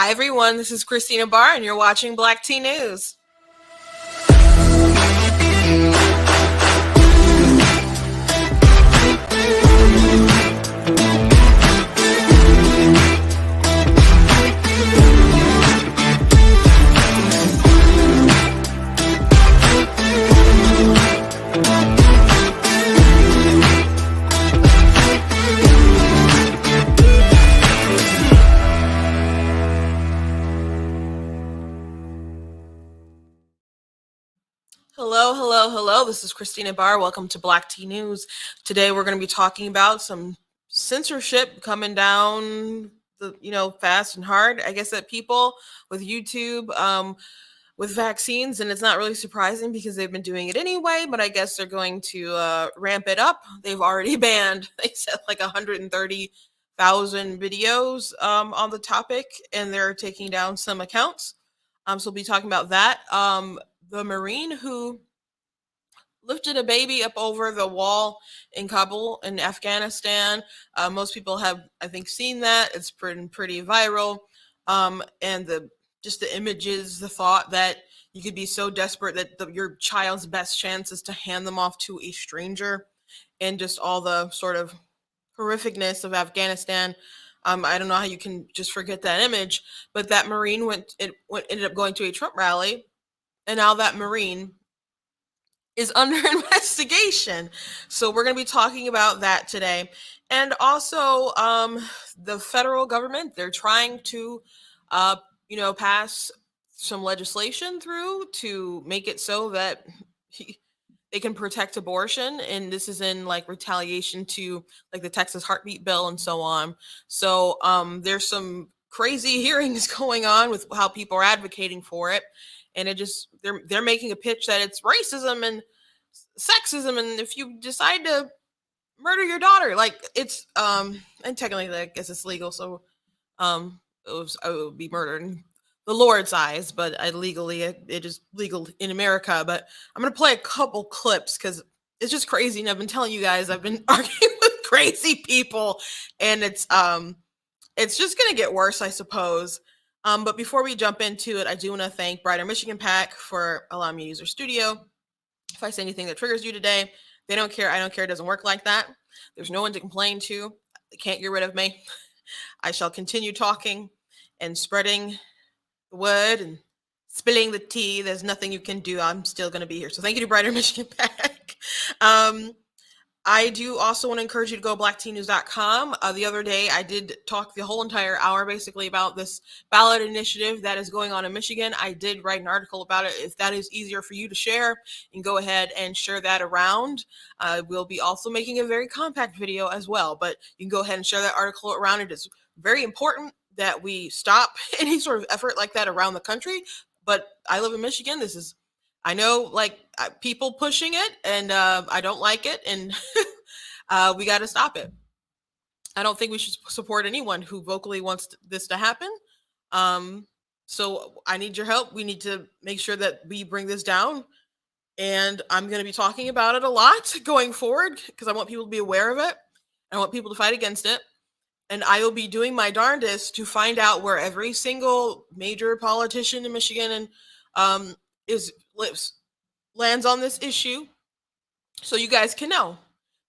Hi, everyone. This is Christina Barr, and you're watching Black Tea News. Hello, hello, hello. This is Christina Barr. Welcome to Black Tea News. Today we're going to be talking about some censorship coming down fast and hard. I guess that people with YouTube, with vaccines, and it's not really surprising because they've been doing it anyway, but I guess they're going to ramp it up. They've already banned, they said, like 130,000 videos on the topic, and they're taking down some accounts. So we'll be talking about that. The Marine who lifted a baby up over the wall in Kabul in Afghanistan. Most people have, I think, seen that. It's pretty viral. And just the images, the thought that you could be so desperate that your child's best chance is to hand them off to a stranger, and just all the sort of horrificness of Afghanistan. I don't know how you can just forget that image, but that Marine ended up going to a Trump rally, and now that Marine is under investigation. So we're going to be talking about that today. And also, the federal government, they're trying to, pass some legislation through to make it so that they can protect abortion. And this is in like retaliation to like the Texas heartbeat bill and so on. So there's some crazy hearings going on with how people are advocating for it. And they're making a pitch that it's racism and sexism, and if you decide to murder your daughter, like it's and technically I guess it's legal, so it would be murder in the Lord's eyes, but it is legal in America. But I'm gonna play a couple clips because it's just crazy, and I've been telling you guys I've been arguing with crazy people, and it's just gonna get worse, I suppose. But before we jump into it, I do want to thank Brighter Michigan Pack for allowing me to use their studio. If I say anything that triggers you today, they don't care. I don't care. It doesn't work like that. There's no one to complain to. They can't get rid of me. I shall continue talking and spreading the word and spilling the tea. There's nothing you can do. I'm still going to be here. So thank you to Brighter Michigan Pack. I do also want to encourage you to go to blacktnews.com. The other day, I did talk the whole entire hour basically about this ballot initiative that is going on in Michigan. I did write an article about it. If that is easier for you to share, you can go ahead and share that around. We'll be also making a very compact video as well, but you can go ahead and share that article around. It is very important that we stop any sort of effort like that around the country. But I live in Michigan. I know, like, people pushing it, and I don't like it, and we got to stop it. I don't think we should support anyone who vocally wants this to happen. So I need your help. We need to make sure that we bring this down, and I'm going to be talking about it a lot going forward because I want people to be aware of it. I want people to fight against it. And I will be doing my darndest to find out where every single major politician in Michigan and lands on this issue, so you guys can know,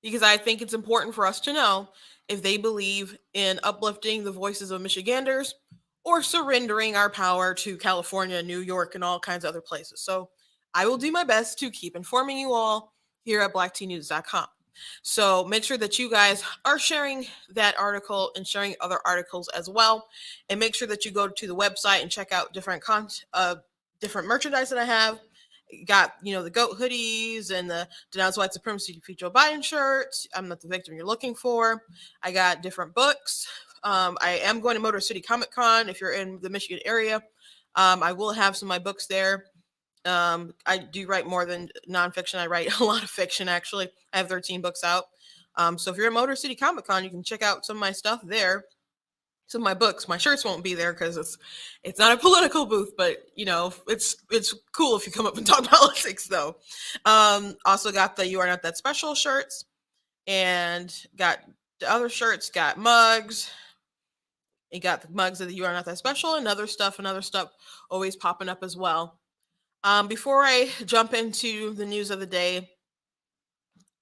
because I think it's important for us to know if they believe in uplifting the voices of Michiganders or surrendering our power to California, New York, and all kinds of other places. So I will do my best to keep informing you all here at blacktnews.com. So make sure that you guys are sharing that article and sharing other articles as well. And make sure that you go to the website and check out different merchandise that I have. Got, the goat hoodies and the Denounce White Supremacy, Defeat Joe Biden shirts. I'm not the victim you're looking for. I got different books. I am going to Motor City Comic Con if you're in the Michigan area. I will have some of my books there. I do write more than nonfiction. I write a lot of fiction, actually. I have 13 books out. So if you're at Motor City Comic Con, you can check out some of my stuff there. Some of my books. My shirts won't be there because it's not a political booth, but it's cool if you come up and talk politics, though. Also got the You Are Not That Special shirts, and got the other shirts, got mugs, You got the mugs of the You Are Not That Special, and other stuff always popping up as well. Before I jump into the news of the day,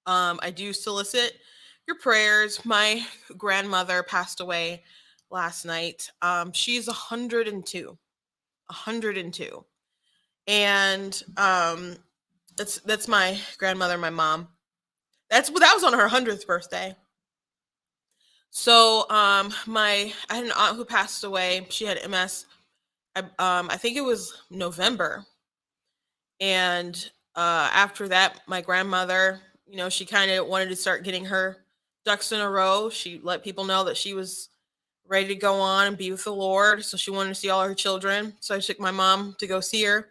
I do solicit your prayers. My grandmother passed away last night. She's 102, 102, and that's my grandmother, my mom. That was on her 100th birthday. So I had an aunt who passed away. She had MS. I think it was November, and after that, my grandmother, she kind of wanted to start getting her ducks in a row. She let people know that she was ready to go on and be with the Lord. So she wanted to see all her children. So I took my mom to go see her.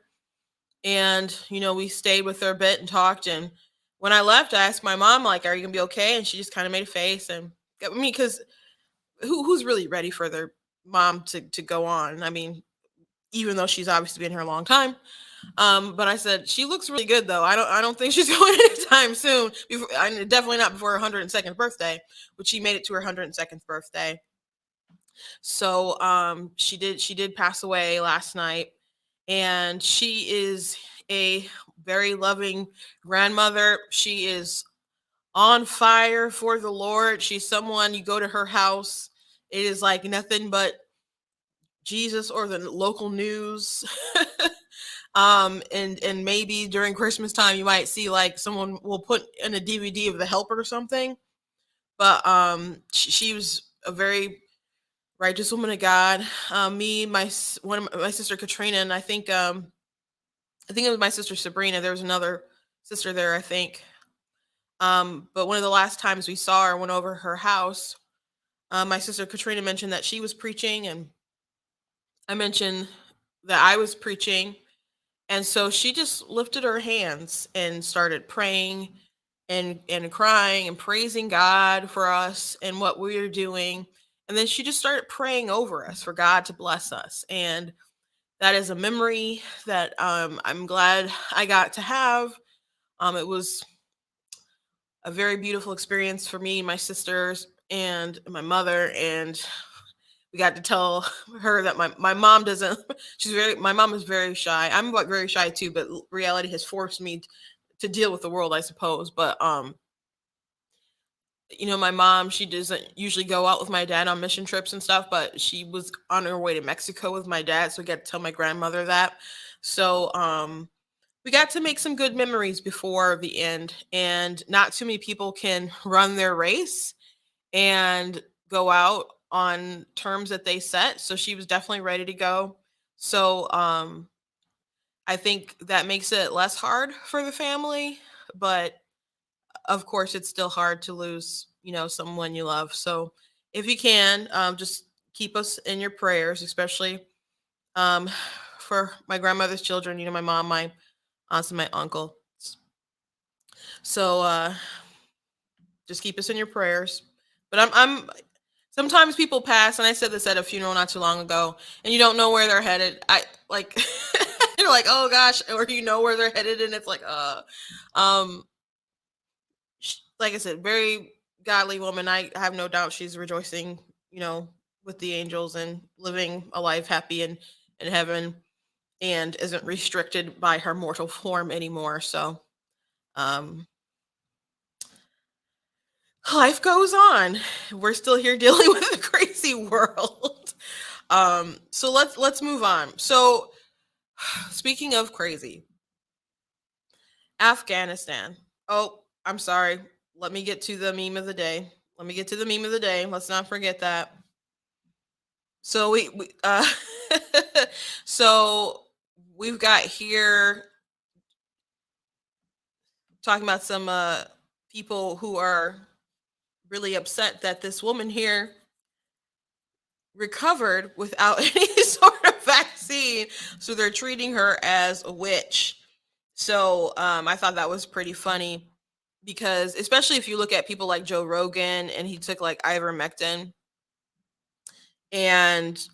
And, we stayed with her a bit and talked. And when I left, I asked my mom, like, are you going to be okay? And she just kind of made a face. And I mean, because who's really ready for their mom to go on? I mean, even though she's obviously been here a long time. But I said she looks really good though. I don't think she's going anytime soon. Definitely not before her 102nd birthday, but she made it to her 102nd birthday. So she did pass away last night, and she is a very loving grandmother. She is on fire for the Lord. She's someone, you go to her house, it is like nothing but Jesus or the local news. And maybe during Christmas time you might see like someone will put in a DVD of The Helper or something. But she was a very righteous woman of God. Me, one of my sister Katrina, and I think it was my sister Sabrina. There was another sister there, I think. But one of the last times we saw her, went over her house. My sister Katrina mentioned that she was preaching, and I mentioned that I was preaching. And so she just lifted her hands and started praying and crying and praising God for us and what we are doing. And then she just started praying over us for God to bless us. And that is a memory that I'm glad I got to have. It was a very beautiful experience for me, my sisters, and my mother. And we got to tell her that my mom doesn't, my mom is very shy. I'm like very shy too, but reality has forced me to deal with the world, I suppose. But my mom, she doesn't usually go out with my dad on mission trips and stuff, but she was on her way to Mexico with my dad, so we got to tell my grandmother that. So we got to make some good memories before the end, and not too many people can run their race and go out on terms that they set. So she was definitely ready to go. So I think that makes it less hard for the family, but of course it's still hard to lose, someone you love. So if you can, just keep us in your prayers, especially um, for my grandmother's children, my mom, my aunts, and my uncle. So just keep us in your prayers. But I'm sometimes people pass, and I said this at a funeral not too long ago, and you don't know where they're headed. I like you're like, oh gosh, or where they're headed, and it's like, um, like I said, very godly woman. I have no doubt she's rejoicing, with the angels and living a life happy in heaven, and isn't restricted by her mortal form anymore. So, um, life goes on. We're still here dealing with the crazy world. So let's move on. So speaking of crazy, Afghanistan. Oh, I'm sorry. Let me get to the meme of the day. Let's not forget that. So we so we've got here talking about some people who are really upset that this woman here recovered without any sort of vaccine. So they're treating her as a witch. So I thought that was pretty funny because, especially if you look at people like Joe Rogan, and he took like ivermectin, and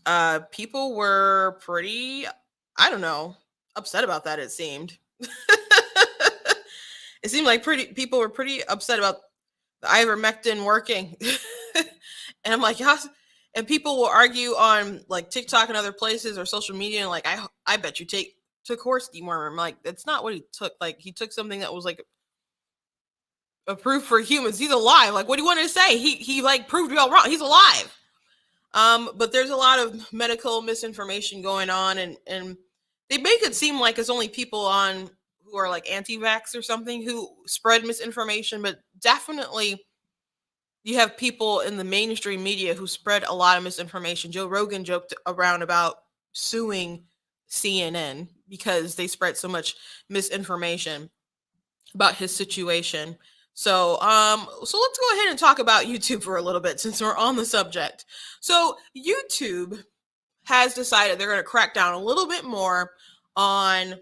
people were pretty, I don't know, upset about that. It seemed. It seemed like people were pretty upset about the ivermectin working. And I'm like, yes. And people will argue on like TikTok and other places or social media, and like I bet you took horse dewormer. I'm like, that's not what he took. Like he took something that was like approved for humans. He's alive. Like, what do you want to say? He like proved you all wrong. He's alive. But there's a lot of medical misinformation going on, and they make it seem like it's only people on who are like anti-vax or something who spread misinformation, but definitely you have people in the mainstream media who spread a lot of misinformation. Joe Rogan joked around about suing CNN because they spread so much misinformation about his situation. So let's go ahead and talk about YouTube for a little bit since we're on the subject. So YouTube has decided they're going to crack down a little bit more on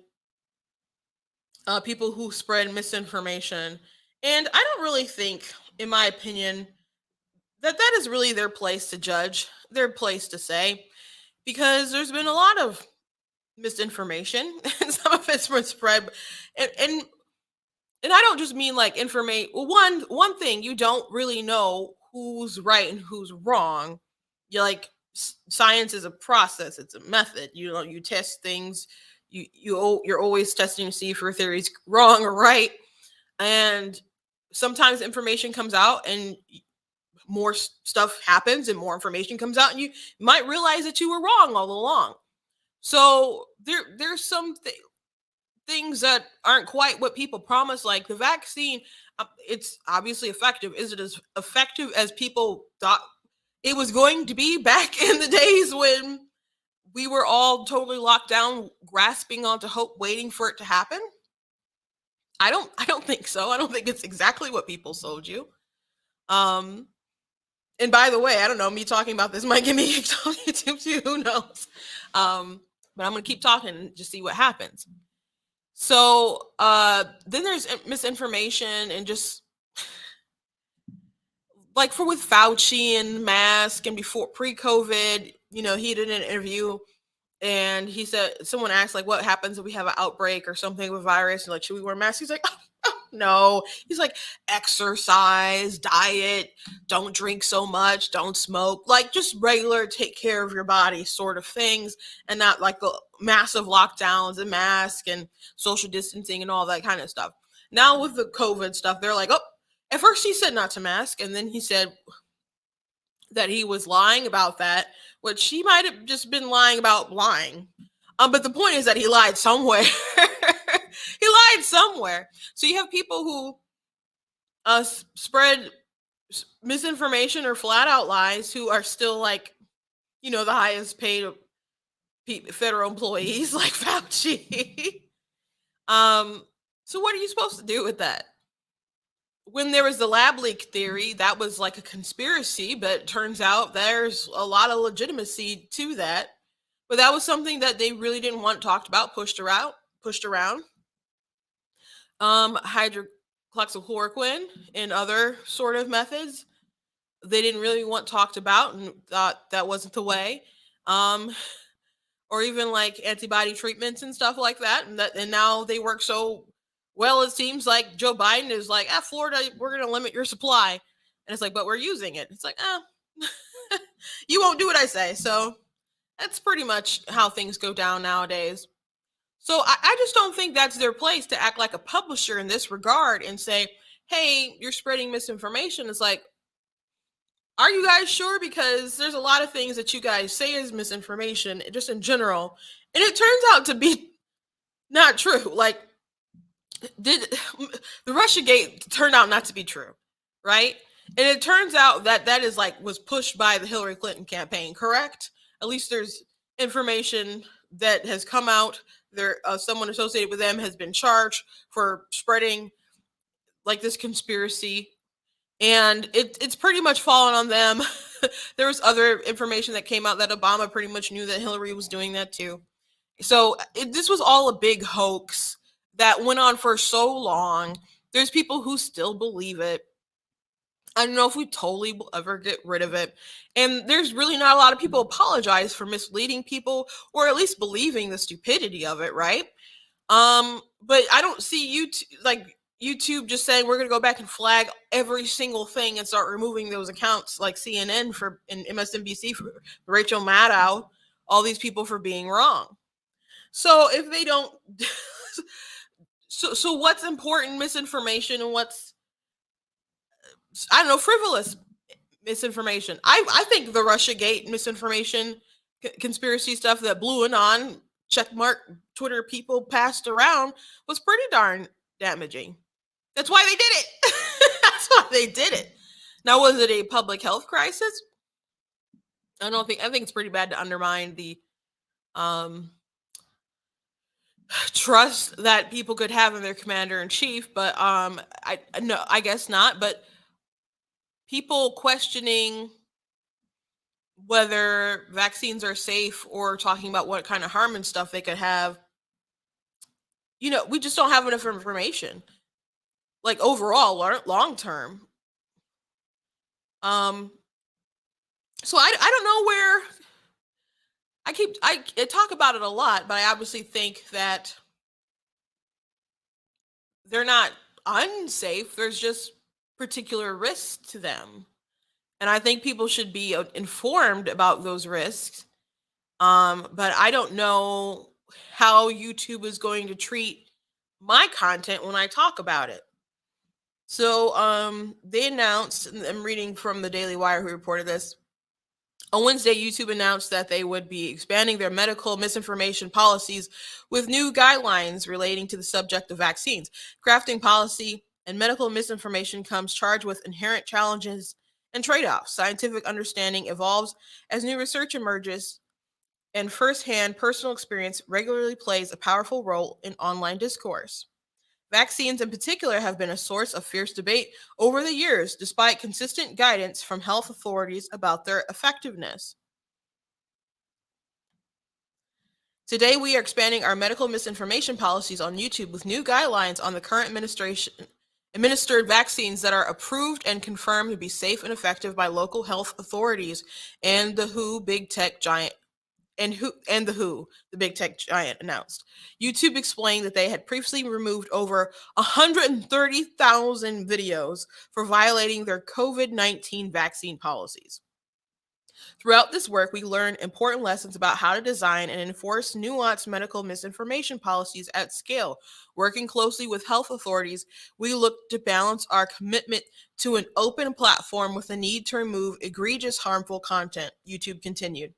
people who spread misinformation. And I don't really think, in my opinion, that is really their place to judge, their place to say, because there's been a lot of misinformation and some of it's been spread. And I don't just mean like information. Well, one thing, you don't really know who's right and who's wrong. You like science is a process, it's a method. You know, you test things. You're always testing to see if your theory's wrong or right. And sometimes information comes out and more stuff happens and more information comes out and you might realize that you were wrong all along. So there's some things that aren't quite what people promise, like the vaccine. It's obviously effective. Is it as effective as people thought it was going to be back in the days when we were all totally locked down, grasping onto hope, waiting for it to happen? I don't think so. I don't think it's exactly what people sold you. And by the way, I don't know, me talking about this might get me kicked off YouTube too. Who knows? But I'm gonna keep talking and just see what happens. So then there's misinformation and just like with Fauci and mask and before pre-COVID, he did an interview and he said, someone asked like, what happens if we have an outbreak or something with virus? And like, should we wear masks? He's like, oh, no. He's like, exercise, diet, don't drink so much, don't smoke, like just regular take care of your body sort of things, and not like the massive lockdowns and mask and social distancing and all that kind of stuff. Now with the COVID stuff, they're like, oh, at first he said not to mask, and then he said that he was lying about that, which he might have just been lying about lying. But the point is that he lied somewhere. He lied somewhere. So you have people who spread misinformation or flat out lies who are still like, the highest paid federal employees like Fauci. So what are you supposed to do with that? When there was the lab leak theory, that was like a conspiracy, but it turns out there's a lot of legitimacy to that. But that was something that they really didn't want talked about, pushed around. Hydroxychloroquine and other sort of methods, they didn't really want talked about and thought that wasn't the way. Or even like antibody treatments and stuff like that. And now they work so well, it seems like Joe Biden is like, Florida, we're going to limit your supply. And it's like, but we're using it. It's like, you won't do what I say. So that's pretty much how things go down nowadays. So I just don't think that's their place to act like a publisher in this regard and say, hey, you're spreading misinformation. It's like, are you guys sure? Because there's a lot of things that you guys say is misinformation, just in general. And it turns out to be not true. Like, did the Russiagate turned out not to be true, right? And it turns out that is like was pushed by the Hillary Clinton campaign, correct? At least there's information that has come out. There, someone associated with them has been charged for spreading like this conspiracy, and it's pretty much fallen on them. There was other information that came out that Obama pretty much knew that Hillary was doing that too. So this was all a big hoax that went on for so long. There's people who still believe it. I don't know if we totally will ever get rid of it. And there's really not a lot of people apologize for misleading people or at least believing the stupidity of it, right? But I don't see you like YouTube just saying we're going to go back and flag every single thing and start removing those accounts, like CNN for and MSNBC for Rachel Maddow, all these people for being wrong. So if they don't, so what's important misinformation and what's, I don't know, frivolous misinformation? I think the Russiagate misinformation conspiracy stuff that Blue Anon checkmark Twitter people passed around was pretty darn damaging. That's why they did it. That's why they did it. Now, was it a public health crisis? I think it's pretty bad to undermine the trust that people could have in their commander in chief, but I guess not. But people questioning whether vaccines are safe or talking about what kind of harm and stuff they could have, we just don't have enough information, like overall long term. So I don't know where I talk about it a lot, but I obviously think that they're not unsafe. There's just particular risks to them. And I think people should be informed about those risks. But I don't know how YouTube is going to treat my content when I talk about it. So they announced, and I'm reading from the Daily Wire who reported this. On Wednesday, YouTube announced that they would be expanding their medical misinformation policies with new guidelines relating to the subject of vaccines. Crafting policy and medical misinformation comes charged with inherent challenges and trade-offs. Scientific understanding evolves as new research emerges, and firsthand personal experience regularly plays a powerful role in online discourse. Vaccines in particular have been a source of fierce debate over the years, despite consistent guidance from health authorities about their effectiveness. Today, we are expanding our medical misinformation policies on YouTube with new guidelines on the current administered vaccines that are approved and confirmed to be safe and effective by local health authorities and the WHO big tech giant the big tech giant, announced. YouTube explained that they had previously removed over 130,000 videos for violating their COVID-19 vaccine policies. Throughout this work, we learned important lessons about how to design and enforce nuanced medical misinformation policies at scale. Working closely with health authorities, we looked to balance our commitment to an open platform with the need to remove egregious harmful content, YouTube continued.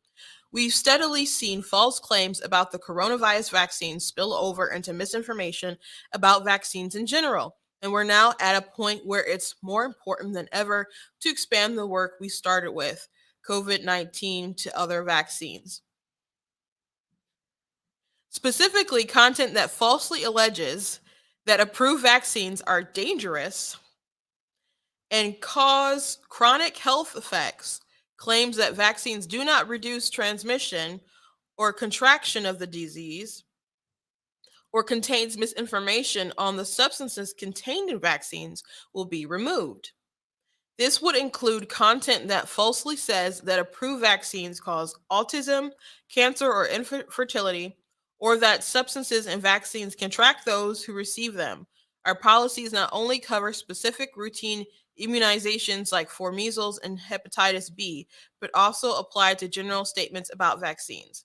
We've steadily seen false claims about the coronavirus vaccine spill over into misinformation about vaccines in general. And we're now at a point where it's more important than ever to expand the work we started with, COVID-19 to other vaccines. Specifically, content that falsely alleges that approved vaccines are dangerous and cause chronic health effects, claims that vaccines do not reduce transmission or contraction of the disease, or contains misinformation on the substances contained in vaccines will be removed. This would include content that falsely says that approved vaccines cause autism, cancer, or infertility, or that substances in vaccines can track those who receive them. Our policies not only cover specific routine immunizations like for measles and hepatitis B, but also apply to general statements about vaccines.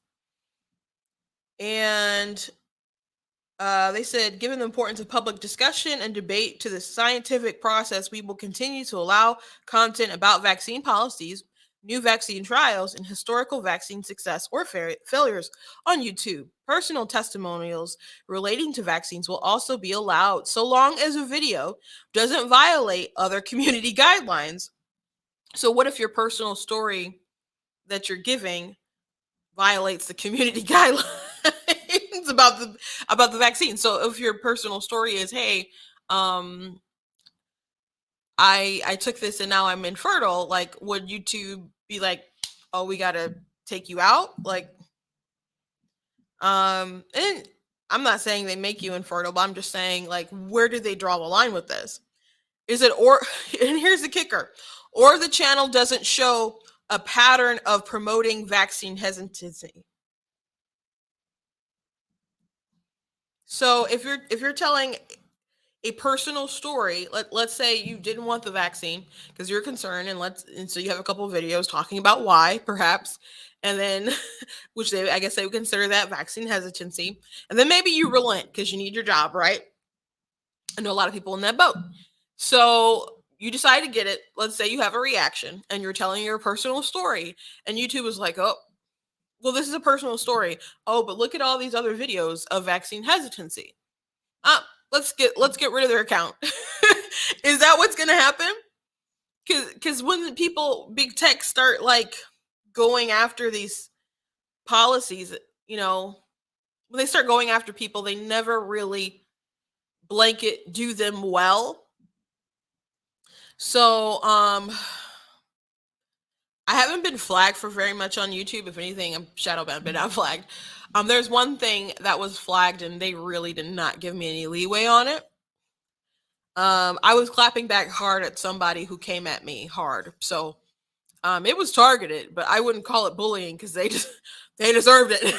And they said, given the importance of public discussion and debate to the scientific process, we will continue to allow content about vaccine policies, new vaccine trials, and historical vaccine success or failures on YouTube. Personal testimonials relating to vaccines will also be allowed, so long as a video doesn't violate other community guidelines. So, what if your personal story that you're giving violates the community guidelines about the vaccine? So if your personal story is, hey, I took this and now I'm infertile, like, would YouTube be like, oh, we gotta take you out? Like, and I'm not saying they make you infertile, but I'm just saying, like, where do they draw the line with this? Is it, or, and here's the kicker, or the channel doesn't show a pattern of promoting vaccine hesitancy. So if you're telling, a personal story. Let's say you didn't want the vaccine because you're concerned, and so you have a couple of videos talking about why, perhaps, and then which I guess they would consider that vaccine hesitancy, and then maybe you relent because you need your job, right? I know a lot of people in that boat. So you decide to get it. Let's say you have a reaction and you're telling your personal story, and YouTube is like, oh, well, this is a personal story. Oh, but look at all these other videos of vaccine hesitancy. Let's get rid of their account. Is that what's gonna happen? Because when people, big tech, start like going after these policies, when they start going after people, they never really blanket do them well. So I haven't been flagged for very much on YouTube. If anything, I'm shadow banned, but not flagged. There's one thing that was flagged, and they really did not give me any leeway on it. I was clapping back hard at somebody who came at me hard, so it was targeted, but I wouldn't call it bullying because they deserved it.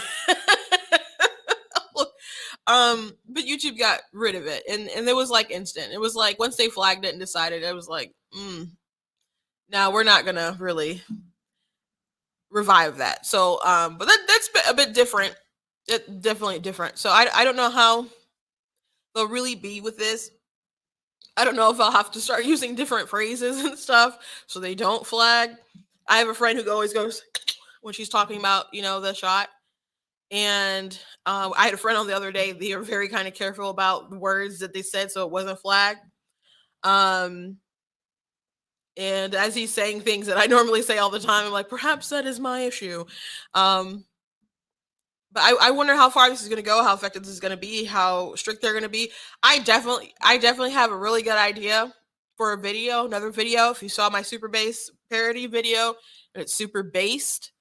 But YouTube got rid of it, and it was like instant. It was like once they flagged it and decided, it was like, now we're not gonna really revive that. So, but that's a bit different. It definitely different. So I don't know how they'll really be with this. I don't know if I'll have to start using different phrases and stuff so they don't flag. I have a friend who always goes when she's talking about, the shot. And I had a friend on the other day. They were very kind of careful about the words that they said so it wasn't flagged. And as he's saying things that I normally say all the time, I'm like, perhaps that is my issue. But I wonder how far this is going to go, how effective this is going to be, how strict they're going to be. I definitely have a really good idea for another video. If you saw my super bass parody video, it's super based.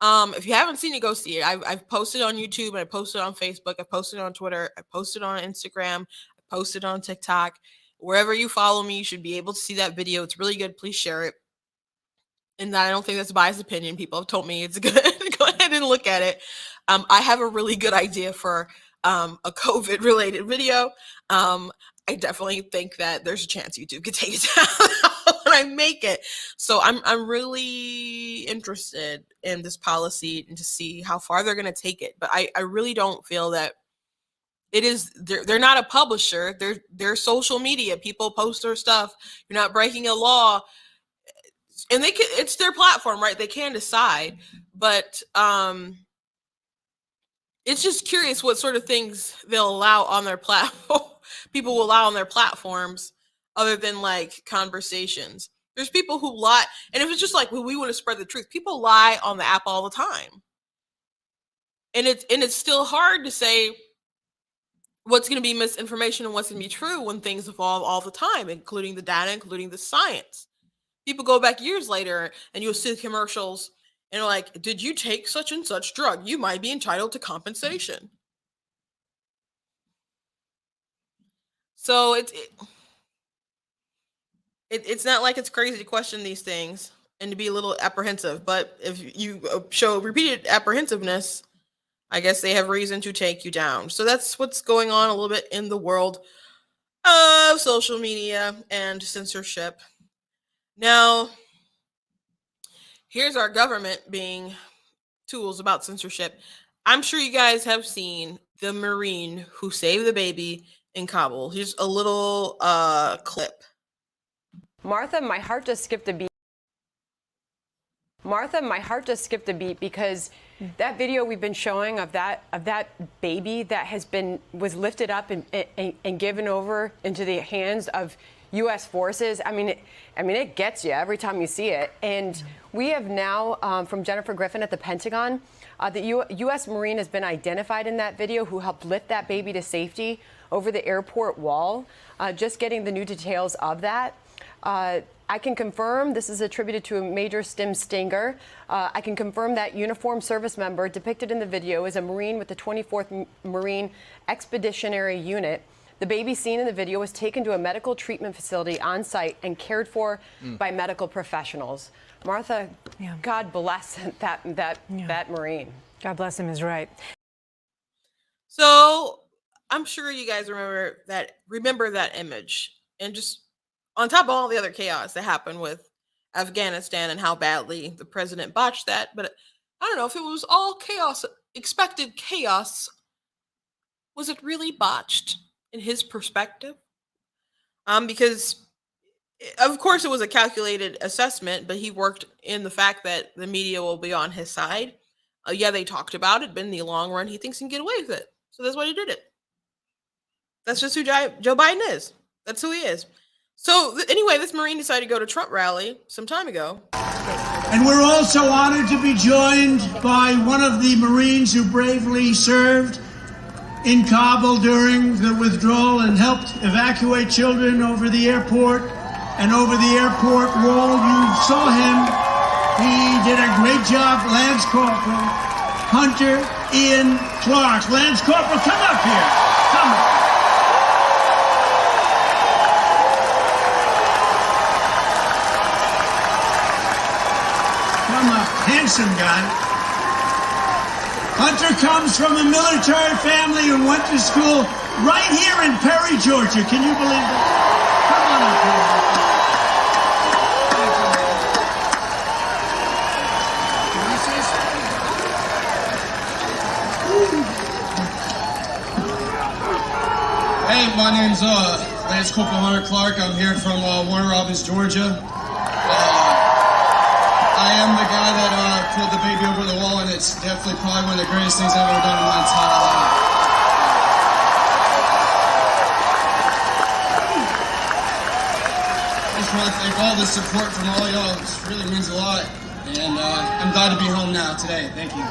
If you haven't seen it, go see it. I've posted on YouTube, and I posted on Facebook, I posted on Twitter, I posted on Instagram, I posted on TikTok. Wherever you follow me, you should be able to see that video. It's really good. Please share it. And I don't think that's a biased opinion. People have told me it's good. Go ahead and look at it. I have a really good idea for a COVID related video. I definitely think that there's a chance YouTube could take it down when I make it. So I'm really interested in this policy and to see how far they're going to take it. But I really don't feel that it is. They're not a publisher. They're social media. People post their stuff. You're not breaking a law. And it's their platform, right? They can decide, but it's just curious what sort of things they'll allow on their platform. People will allow on their platforms other than like conversations. There's people who lie, and if it's just like, well, we want to spread the truth, people lie on the app all the time, and it's still hard to say what's going to be misinformation and what's going to be true when things evolve all the time, including the data, including the science. People go back years later and you'll see commercials and like, did you take such and such drug? You might be entitled to compensation. So it's not like it's crazy to question these things and to be a little apprehensive. But if you show repeated apprehensiveness, I guess they have reason to take you down. So that's what's going on a little bit in the world of social media and censorship. Now, here's our government being tools about censorship. I'm sure you guys have seen the Marine who saved the baby in Kabul. Here's a little clip. Martha, my heart just skipped a beat. Martha, my heart just skipped a beat because that video we've been showing of that baby that was lifted up and given over into the hands of U.S. forces. I mean, it gets you every time you see it. And we have now, from Jennifer Griffin at the Pentagon, the U.S. Marine has been identified in that video who helped lift that baby to safety over the airport wall. Just getting the new details of that. I can confirm this is attributed to a Major Stim Stinger. I can confirm that uniformed service member depicted in the video is a Marine with the 24th Marine Expeditionary Unit. The baby seen in the video was taken to a medical treatment facility on site and cared for by medical professionals. Martha, God bless that Marine. God bless him is right. So I'm sure you guys remember that image, and just on top of all the other chaos that happened with Afghanistan and how badly the president botched that. But I don't know if it was all chaos, expected chaos. Was it really botched in his perspective? Because of course it was a calculated assessment, but he worked in the fact that the media will be on his side. Yeah, they talked about it, but in the long run, he thinks he can get away with it. So that's why he did it. That's just who Joe Biden is. That's who he is. So anyway, this Marine decided to go to Trump rally some time ago. And we're also honored to be joined by one of the Marines who bravely served in Kabul during the withdrawal and helped evacuate children over the airport and over the airport wall. You saw him. He did a great job. Lance Corporal Hunter Ian Clark. Lance Corporal, come up here. Come up. Handsome guy. Hunter comes from a military family and went to school right here in Perry, Georgia. Can you believe it? Come on up here. Hey, my name's Lance Corporal Hunter Clark. I'm here from Warner Robins, Georgia. I am the guy that pulled the baby over the wall, and it's definitely probably one of the greatest things I've ever done in my entire life. I just want to thank all the support from all y'all. This really means a lot, and I'm glad to be home now today. Thank you.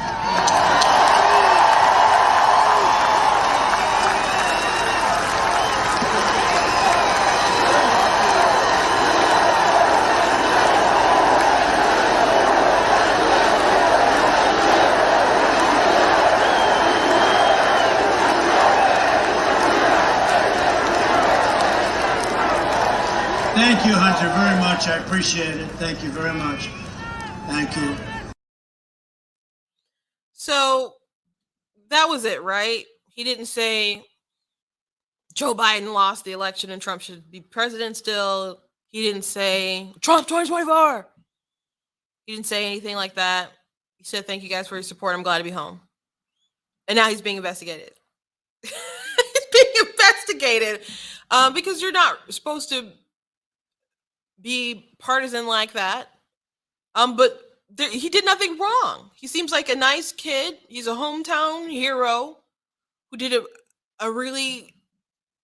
Thank you, Hunter, very much. I appreciate it. Thank you very much. Thank you. So that was it, right? He didn't say Joe Biden lost the election and Trump should be president still. He didn't say Trump 2024. He didn't say anything like that. He said, thank you guys for your support. I'm glad to be home. And now he's being investigated. He's being investigated because you're not supposed to be partisan like that. But he did nothing wrong. He seems like a nice kid. He's a hometown hero who did a really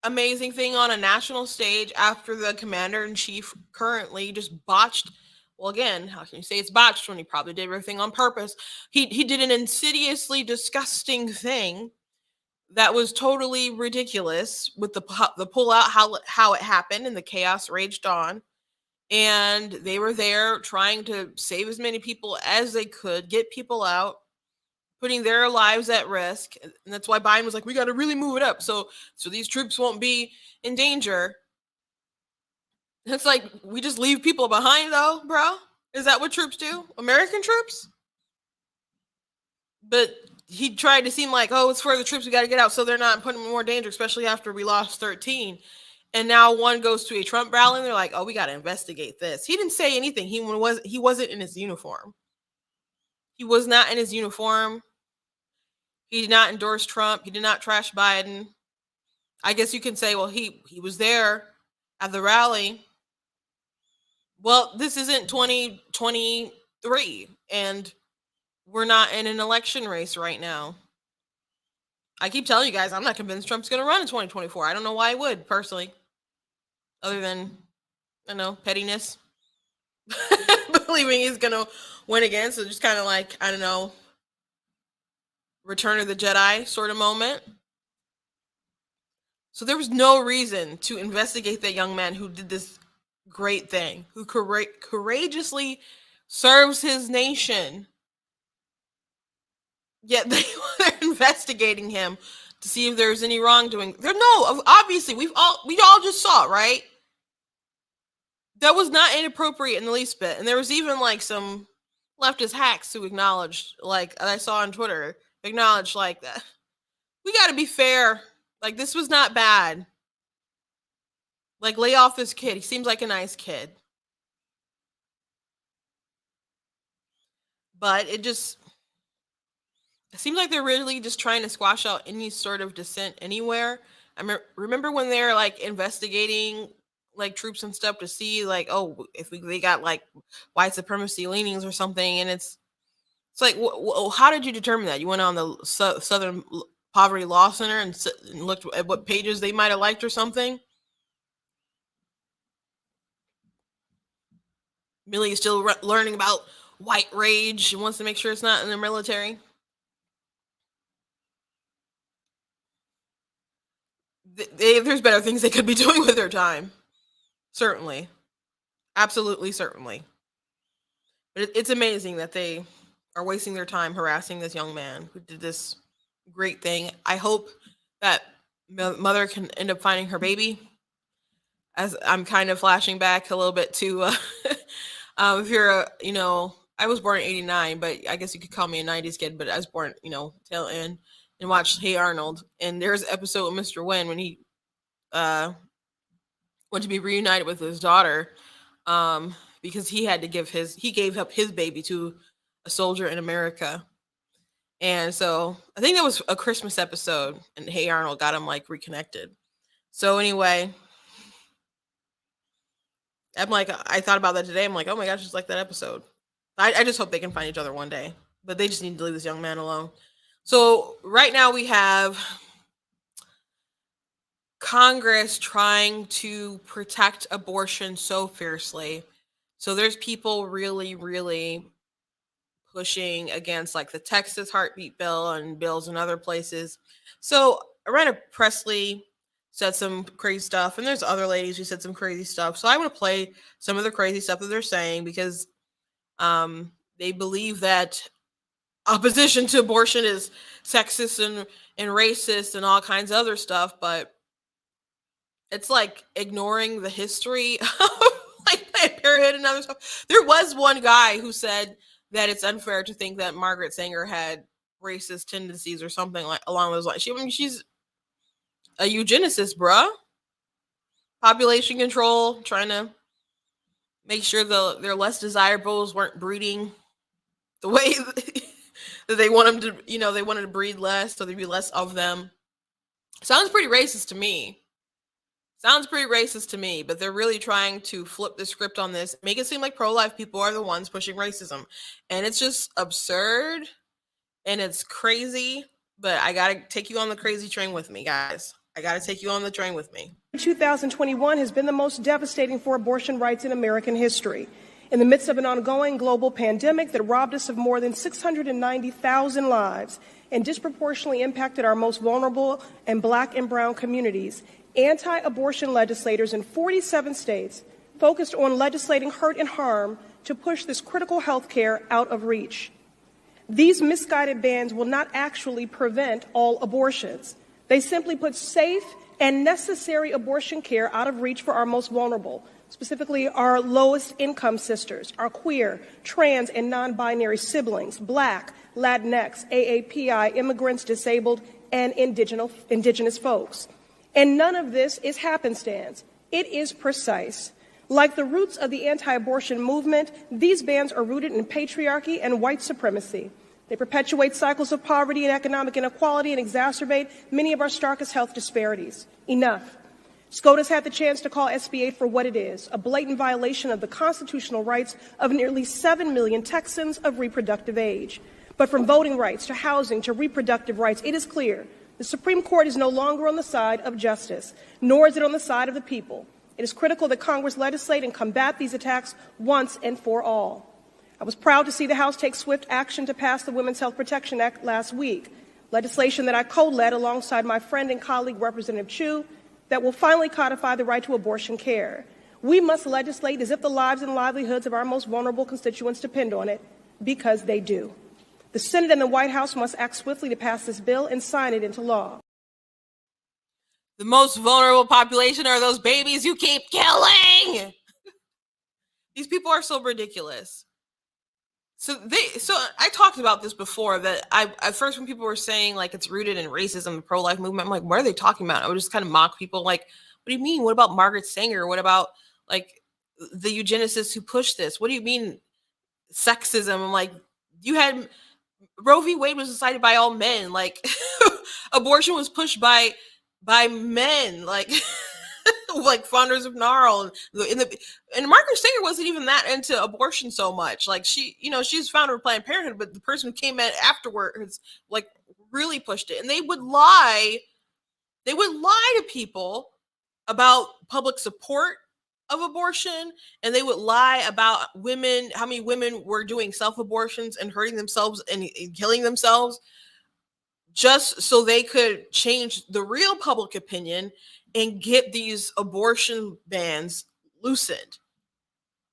amazing thing on a national stage after the commander-in-chief currently just botched. Well, again, how can you say it's botched when he probably did everything on purpose? He did an insidiously disgusting thing that was totally ridiculous with the pullout, how it happened, and the chaos raged on. And they were there trying to save as many people as they could, get people out, putting their lives at risk. And that's why Biden was like, we got to really move it up so these troops won't be in danger. It's like, we just leave people behind though, bro? Is that what troops do? American troops? But he tried to seem like, oh, it's for the troops, we got to get out so they're not putting them in more danger, especially after we lost 13. And now one goes to a Trump rally and they're like, oh, we got to investigate this. He didn't say anything. He wasn't in his uniform. He was not in his uniform. He did not endorse Trump. He did not trash Biden. I guess you can say, well, he was there at the rally. Well, this isn't 2023 and we're not in an election race right now. I keep telling you guys, I'm not convinced Trump's going to run in 2024. I don't know why I would, personally. Other than, I don't know, pettiness. Believing he's going to win again. So just kind of like, I don't know, Return of the Jedi sort of moment. So there was no reason to investigate that young man who did this great thing, who courageously serves his nation. Yet they're investigating him to see if there's any wrongdoing. No, obviously we all just saw it, right? That was not inappropriate in the least bit. And there was even like some leftist hacks who acknowledged, like I saw on Twitter, acknowledged like that. We got to be fair Like, this was not bad. Like, lay off this kid. He seems like a nice kid. But it seems like they're really just trying to squash out any sort of dissent anywhere. Remember when they're like investigating like troops and stuff to see like, oh, if they got like white supremacy leanings or something, and it's like, how did you determine that? You went on the Southern Poverty Law Center and looked at what pages they might have liked or something. Millie is still learning about white rage and wants to make sure it's not in the military. There's better things they could be doing with their time. Certainly. Absolutely, certainly. But it's amazing that they are wasting their time harassing this young man who did this great thing. I hope that mother can end up finding her baby. As I'm kind of flashing back a little bit to, if you're, I was born in '89, but I guess you could call me a '90s kid. But I was born, tail end, and watched Hey Arnold. And there's an episode with Mr. Wynn when he went to be reunited with his daughter, because he gave up his baby to a soldier in America. And so I think that was a Christmas episode, and Hey Arnold got him like reconnected. So anyway, I'm like, I thought about that today. I'm like, oh my gosh, just like that episode. I just hope they can find each other one day, but they just need to leave this young man alone. So right now we have Congress trying to protect abortion so fiercely. So there's people really, really pushing against like the Texas heartbeat bill and bills in other places. So Aretha Presley said some crazy stuff, and there's other ladies who said some crazy stuff. So I want to play some of the crazy stuff that they're saying, because they believe that opposition to abortion is sexist and racist and all kinds of other stuff, but it's like ignoring the history of like Planned Parenthood and other stuff. There was one guy who said that it's unfair to think that Margaret Sanger had racist tendencies or something like along those lines. She's a eugenicist, bruh. Population control, trying to make sure their less desirables weren't breeding the way that they want them to, they wanted to breed less, so there'd be less of them. Sounds pretty racist to me. But they're really trying to flip the script on this, make it seem like pro-life people are the ones pushing racism. And it's just absurd and it's crazy, but I got to take you on the crazy train with me, guys. I got to take you on the train with me. 2021 has been the most devastating for abortion rights in American history. In the midst of an ongoing global pandemic that robbed us of more than 690,000 lives and disproportionately impacted our most vulnerable and Black and brown communities, anti-abortion legislators in 47 states focused on legislating hurt and harm to push this critical health care out of reach. These misguided bans will not actually prevent all abortions. They simply put safe and necessary abortion care out of reach for our most vulnerable, specifically our lowest income sisters, our queer, trans, and non-binary siblings, Black, Latinx, AAPI, immigrants, disabled, and indigenous folks. And none of this is happenstance. It is precise. Like the roots of the anti-abortion movement, these bans are rooted in patriarchy and white supremacy. They perpetuate cycles of poverty and economic inequality and exacerbate many of our starkest health disparities. Enough. SCOTUS had the chance to call SB 8 for what it is, a blatant violation of the constitutional rights of nearly 7 million Texans of reproductive age. But from voting rights to housing to reproductive rights, it is clear the Supreme Court is no longer on the side of justice, nor is it on the side of the people. It is critical that Congress legislate and combat these attacks once and for all. I was proud to see the House take swift action to pass the Women's Health Protection Act last week, legislation that I co-led alongside my friend and colleague Representative Chu that will finally codify the right to abortion care. We must legislate as if the lives and livelihoods of our most vulnerable constituents depend on it, because they do. The Senate and the White House must act swiftly to pass this bill and sign it into law. The most vulnerable population are those babies you keep killing. These people are so ridiculous. So I talked about this before, that I at first, when people were saying like it's rooted in racism, the pro life movement, I'm like, what are they talking about? I would just kind of mock people, like, what do you mean? What about Margaret Sanger? What about like the eugenicists who pushed this? What do you mean sexism? I'm like, you had Roe v. Wade was decided by all men. Like abortion was pushed by men. Like like founders of NARL, and Margaret Sanger wasn't even that into abortion so much. Like she's founder of Planned Parenthood, but the person who came in afterwards like really pushed it. And they would lie to people about public support of abortion, and they would lie about women, how many women were doing self-abortions and hurting themselves and killing themselves, just so they could change the real public opinion and get these abortion bans loosened.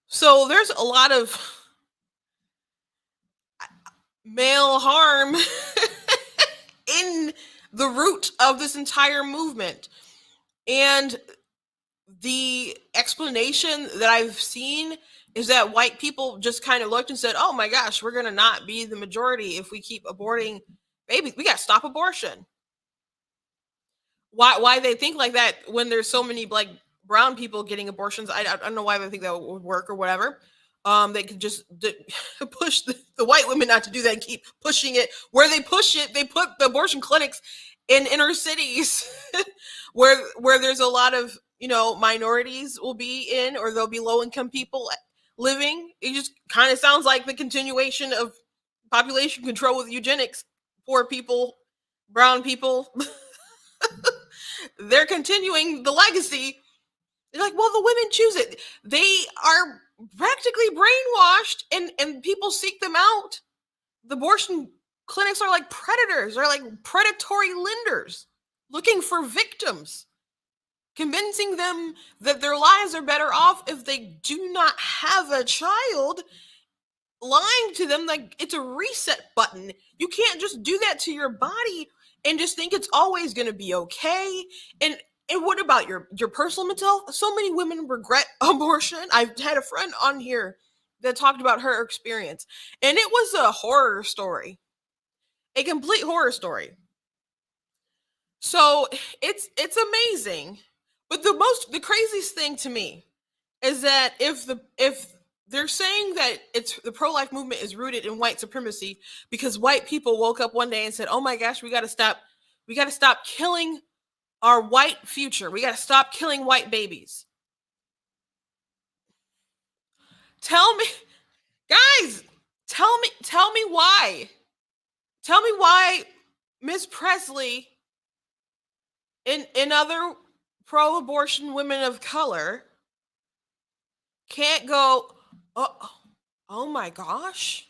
So there's a lot of male harm in the root of this entire movement. And the explanation that I've seen is that white people just kind of looked and said, oh my gosh, we're going to not be the majority if we keep aborting babies. We got to stop abortion. Why they think like that when there's so many like brown people getting abortions, I don't know why they think that would work or whatever. They could just push the white women not to do that and keep pushing it. Where they push it, they put the abortion clinics in inner cities where there's a lot of, minorities will be in, or there'll be low income people living. It just kind of sounds like the continuation of population control with eugenics. Poor people, brown people, they're continuing the legacy. They're like, well, the women choose it. They are practically brainwashed, and people seek them out. The abortion clinics are like predators. They're like predatory lenders looking for victims, convincing them that their lives are better off if they do not have a child, lying to them like it's a reset button. You can't just do that to your body and just think it's always going to be okay. And what about your personal mental health? So many women regret abortion. I've had a friend on here that talked about her experience, and it was a horror story, a complete horror story. So it's amazing. But the craziest thing to me is that if they're saying that it's the pro-life movement is rooted in white supremacy because white people woke up one day and said, "Oh my gosh, we got to stop killing our white future. We got to stop killing white babies." Tell me, guys, tell me why. Tell me why Miss Presley and other pro-abortion women of color can't go, oh my gosh.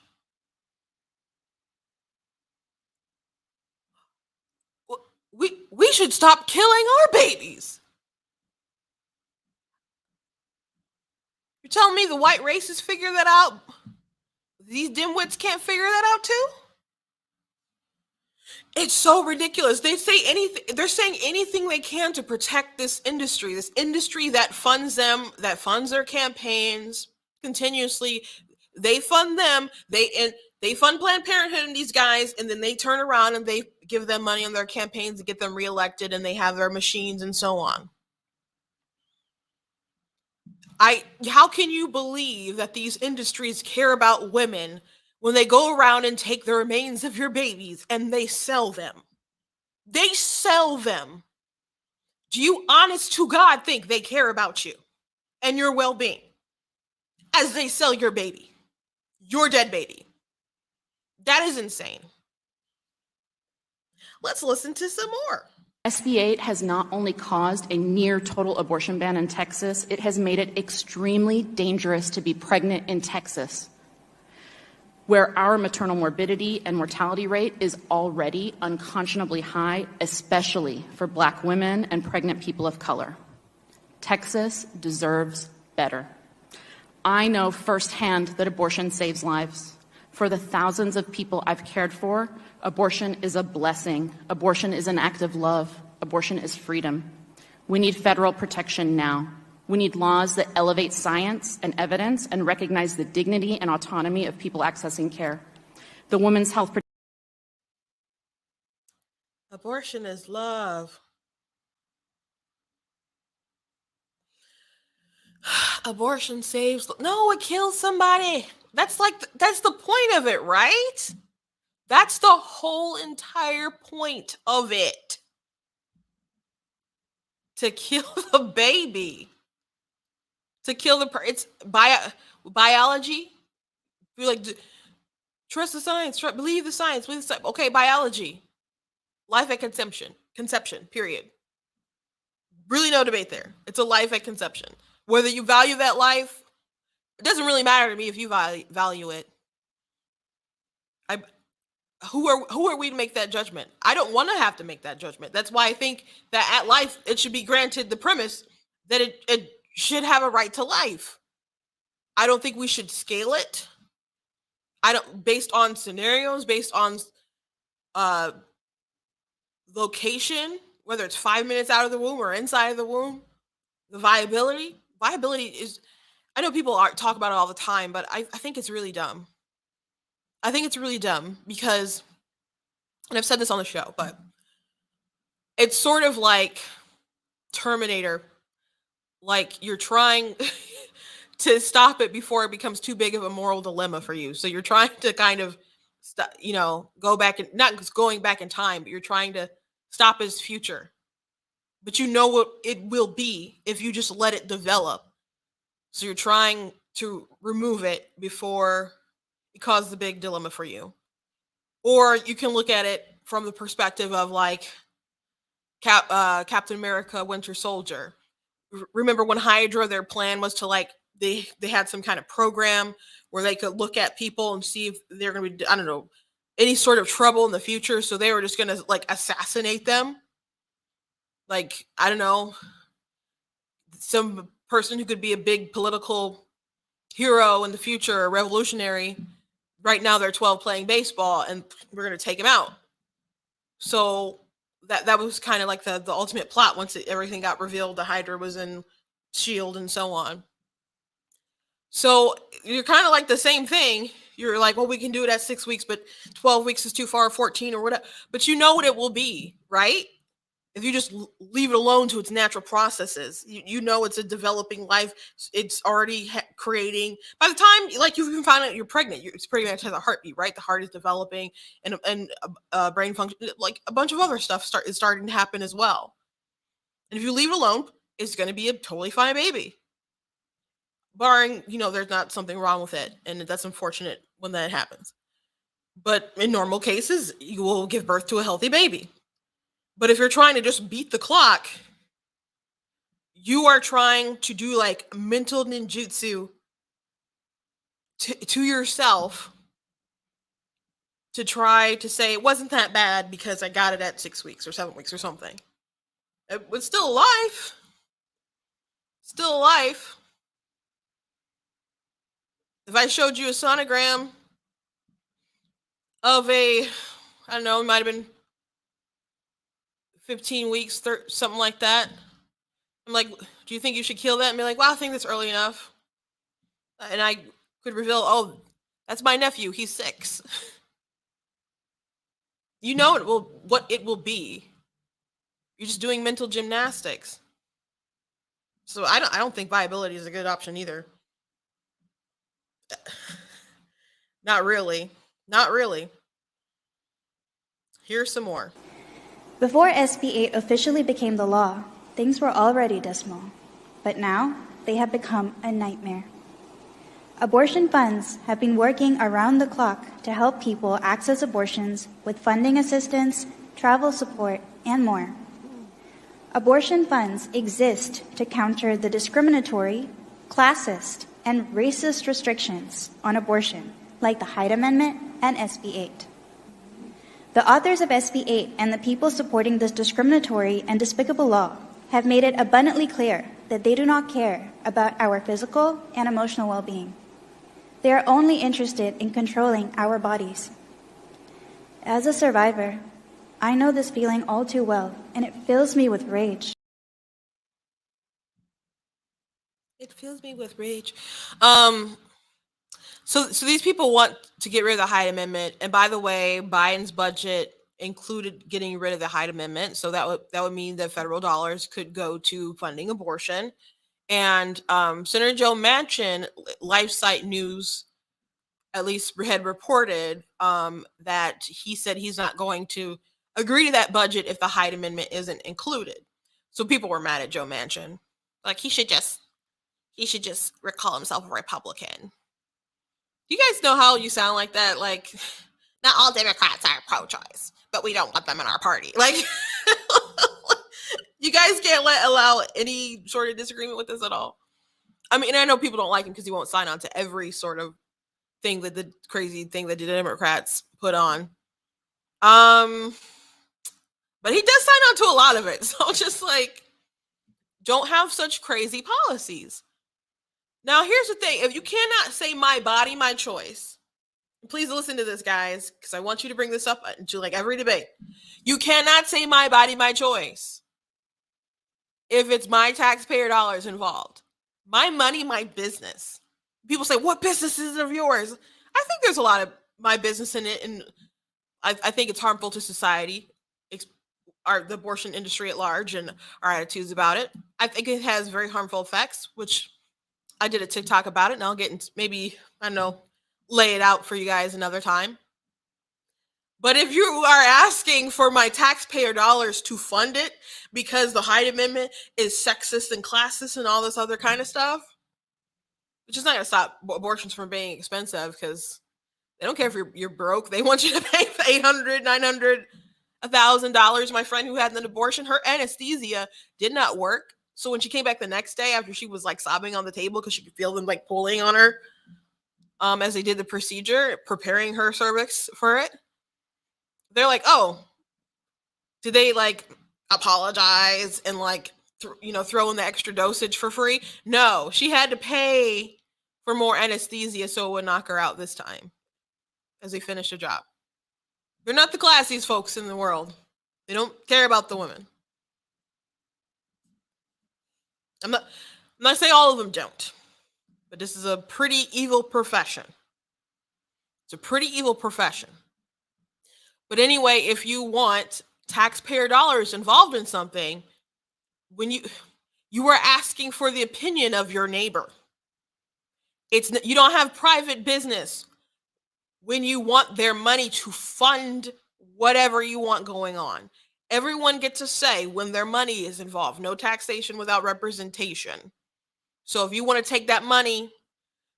We should stop killing our babies. You're telling me the white racists figure that out? These dimwits can't figure that out too? It's so ridiculous. They're saying anything they can to protect this industry that funds them, that funds their campaigns continuously. They fund them, they fund Planned Parenthood and these guys, and then they turn around and they give them money on their campaigns to get them reelected, and they have their machines and so on. How can you believe that these industries care about women when they go around and take the remains of your babies and they sell them? They sell them. Do you, honest to God, think they care about you and your well-being as they sell your baby, your dead baby? That is insane. Let's listen to some more. SB 8 has not only caused a near total abortion ban in Texas, it has made it extremely dangerous to be pregnant in Texas, where our maternal morbidity and mortality rate is already unconscionably high, especially for Black women and pregnant people of color. Texas deserves better. I know firsthand that abortion saves lives. For the thousands of people I've cared for, abortion is a blessing. Abortion is an act of love. Abortion is freedom. We need federal protection now. We need laws that elevate science and evidence and recognize the dignity and autonomy of people accessing care. The Women's Health Abortion is love. Abortion saves. No, it kills somebody. That's the point of it, right? That's the whole entire point of it. To kill the baby. To kill it's biology. Be like, trust the science, believe the science, Okay, biology. Life at conception, period. Really no debate there. It's a life at conception. Whether you value that life, it doesn't really matter to me if you value it. Who are we to make that judgment? I don't want to have to make that judgment. That's why I think that at life, it should be granted the premise that it should have a right to life. I don't think we should scale it. Based on scenarios, based on location, whether it's 5 minutes out of the womb or inside of the womb, the viability is, I know people talk about it all the time, but I think it's really dumb. I think it's really dumb because, and I've said this on the show, but it's sort of like Terminator. Like you're trying to stop it before it becomes too big of a moral dilemma for you. So you're trying to kind of, go back and not just going back in time, but you're trying to stop his future. But you know what it will be if you just let it develop. So you're trying to remove it before it causes a big dilemma for you. Or you can look at it from the perspective of like Captain America, Winter Soldier. Remember when Hydra, their plan was to they had some kind of program where they could look at people and see if they're going to be, I don't know, any sort of trouble in the future. So they were just going to assassinate them. I don't know, some person who could be a big political hero in the future, a revolutionary. Right now they're 12 playing baseball and we're going to take him out. So that was kind of like the ultimate plot once everything got revealed. The Hydra was in S.H.I.E.L.D. and so on. So you're kind of like the same thing. You're like, well, we can do it at 6 weeks, but 12 weeks is too far, 14 or whatever. But you know what it will be, right? If you just leave it alone to its natural processes, you know it's a developing life. It's already creating. By the time you can find out you're pregnant, it's pretty much has a heartbeat, right? The heart is developing, and brain function, like a bunch of other stuff is starting to happen as well. And if you leave it alone, it's going to be a totally fine baby, barring there's not something wrong with it, and that's unfortunate when that happens. But in normal cases, you will give birth to a healthy baby. But if you're trying to just beat the clock, you are trying to do mental ninjutsu to yourself to try to say it wasn't that bad because I got it at 6 weeks or 7 weeks or something. It was still alive. Still alive. If I showed you a sonogram of I don't know, it might have been 15 weeks, something like that. I'm like, do you think you should kill that? And be like, well, I think that's early enough. And I could reveal, oh, that's my nephew. He's 6. You know what it will be. You're just doing mental gymnastics. So I don't think viability is a good option either. Not really. Not really. Here's some more. Before SB 8 officially became the law, things were already dismal. But now, they have become a nightmare. Abortion funds have been working around the clock to help people access abortions with funding assistance, travel support, and more. Abortion funds exist to counter the discriminatory, classist, and racist restrictions on abortion, like the Hyde Amendment and SB 8. The authors of SB 8 and the people supporting this discriminatory and despicable law have made it abundantly clear that they do not care about our physical and emotional well-being. They are only interested in controlling our bodies. As a survivor, I know this feeling all too well, and it fills me with rage. fills me with rage. Um, so these people want to get rid of the Hyde Amendment, and by the way, Biden's budget included getting rid of the Hyde Amendment, so that would mean that federal dollars could go to funding abortion. And Senator Joe Manchin, LifeSite News at least had reported that he said he's not going to agree to that budget if the Hyde Amendment isn't included. So people were mad at Joe Manchin, like he should just recall himself a Republican. You guys know how you sound like that? Like, not all Democrats are pro-choice, but we don't want them in our party. Like, you guys can't allow any sort of disagreement with this at all. I mean, I know people don't like him because he won't sign on to every sort of thing that the crazy thing that the Democrats put on. But he does sign on to a lot of it. So just like, don't have such crazy policies. Now, here's the thing. If you cannot say my body, my choice, please listen to this, guys, because I want you to bring this up into like every debate. You cannot say my body, my choice if it's my taxpayer dollars involved. My money, my business. People say, what business is of yours? I think there's a lot of my business in it, and I think it's harmful to society, the abortion industry at large, and our attitudes about it. I think it has very harmful effects, which I did a TikTok about it, and I'll get into maybe, I don't know, lay it out for you guys another time. But if you are asking for my taxpayer dollars to fund it because the Hyde Amendment is sexist and classist and all this other kind of stuff, which is not going to stop abortions from being expensive, because they don't care if you're broke. They want you to pay $800, $900, $1,000. My friend who had an abortion, her anesthesia did not work. So when she came back the next day after she was like sobbing on the table because she could feel them like pulling on her as they did the procedure, preparing her cervix for it, they're like, oh, did they like apologize and like, throw in the extra dosage for free? No, she had to pay for more anesthesia so it would knock her out this time as they finished the job. They're not the classiest folks in the world. They don't care about the women. I'm not saying all of them don't, but this is a pretty evil profession. It's a pretty evil profession. But anyway, if you want taxpayer dollars involved in something, when you are asking for the opinion of your neighbor. You don't have private business when you want their money to fund whatever you want going on. Everyone gets a say when their money is involved. No taxation without representation. So if you want to take that money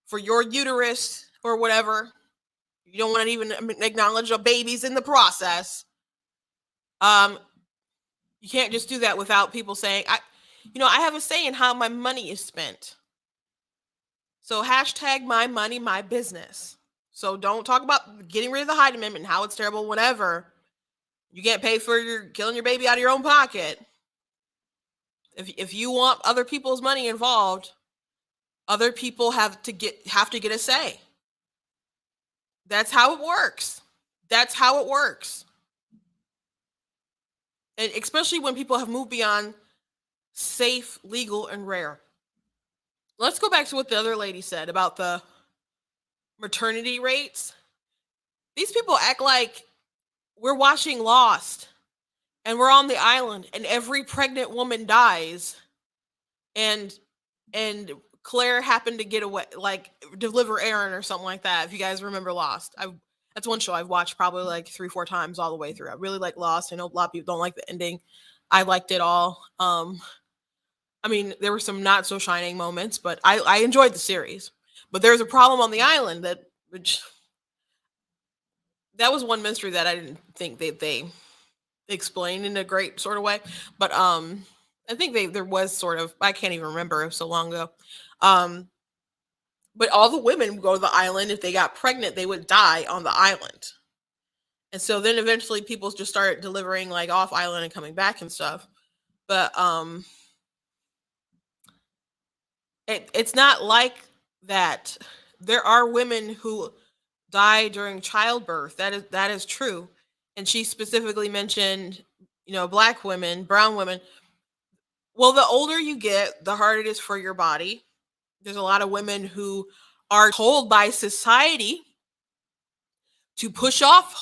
for your uterus or whatever, you don't want to even acknowledge the babies in the process. You can't just do that without people saying, I have a say in how my money is spent. So hashtag my money, my business. So don't talk about getting rid of the Hyde Amendment and how it's terrible, whatever. You can't pay for killing your baby out of your own pocket. If you want other people's money involved, other people have to get a say. That's how it works. That's how it works. And especially when people have moved beyond safe, legal, and rare. Let's go back to what the other lady said about the maternity rates. These people act like we're watching Lost and we're on the island and every pregnant woman dies and Claire happened to get away, like deliver Aaron or something like that. If you guys remember Lost, that's one show I've watched probably like 3-4 times all the way through. I really like Lost. I know a lot of people don't like the ending. I liked it all. I mean, there were some not so shining moments, but I enjoyed the series. But there's a problem on the island that was one mystery that I didn't think they explained in a great sort of way. But I think there was sort of, I can't even remember, it was so long ago. But all the women would go to the island. If they got pregnant, they would die on the island. And so then eventually people just started delivering like off island and coming back and stuff. But it's not like that. There are women who die during childbirth. That is true. And she specifically mentioned, Black women, brown women. Well, the older you get, the harder it is for your body. There's a lot of women who are told by society to push off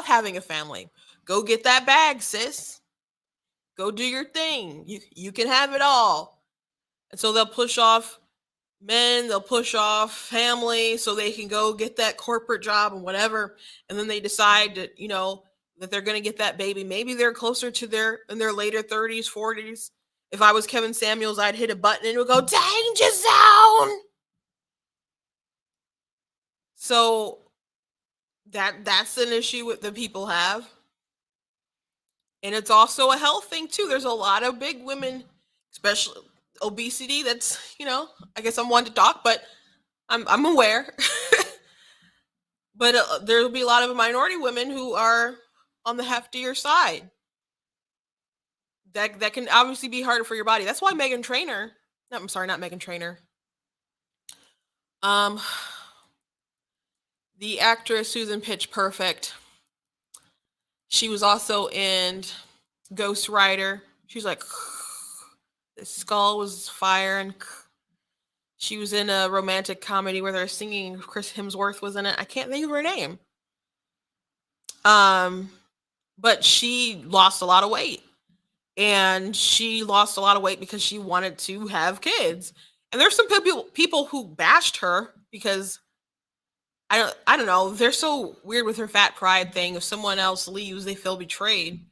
having a family. Go get that bag, sis. Go do your thing. You can have it all. And so they'll push off men, they'll push off family so they can go get that corporate job and whatever. And then they decide that, that they're going to get that baby. Maybe they're closer to in their later 30s, 40s. If I was Kevin Samuels, I'd hit a button and it would go, danger zone. So that's an issue that people have. And it's also a health thing too. There's a lot of big women, especially obesity. That's, I guess I'm one to talk, but I'm aware. But there'll be a lot of minority women who are on the heftier side. That can obviously be harder for your body. That's why Meghan Trainor, I'm sorry, not Meghan Trainor. The actress Susan Pitch Perfect. She was also in Ghost Rider. She's like, the skull was fire, and she was in a romantic comedy where they're singing. Chris Hemsworth was in it. I can't think of her name. But she lost a lot of weight. And she lost a lot of weight because she wanted to have kids. And there's some people who bashed her because I don't know, they're so weird with her fat pride thing. If someone else leaves, they feel betrayed,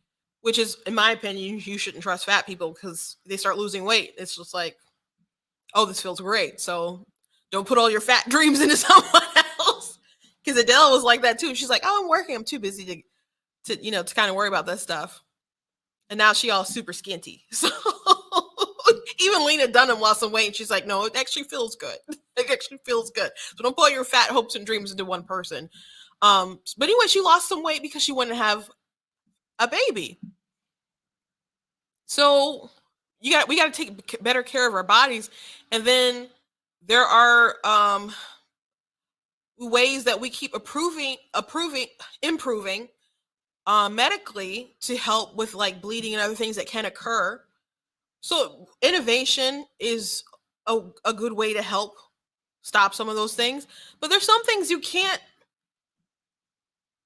which is, in my opinion, you shouldn't trust fat people because they start losing weight. It's just like, oh, this feels great. So don't put all your fat dreams into someone else. Because Adele was like that too. She's like, oh, I'm working. I'm too busy to kind of worry about that stuff. And now she all super skinty. So even Lena Dunham lost some weight and she's like, no, it actually feels good. It actually feels good. So don't put your fat hopes and dreams into one person. But anyway, she lost some weight because she wanted to have a baby. So we got to take better care of our bodies. And then there are ways that we keep improving medically to help with like bleeding and other things that can occur. So innovation is a good way to help stop some of those things. But there's some things you can't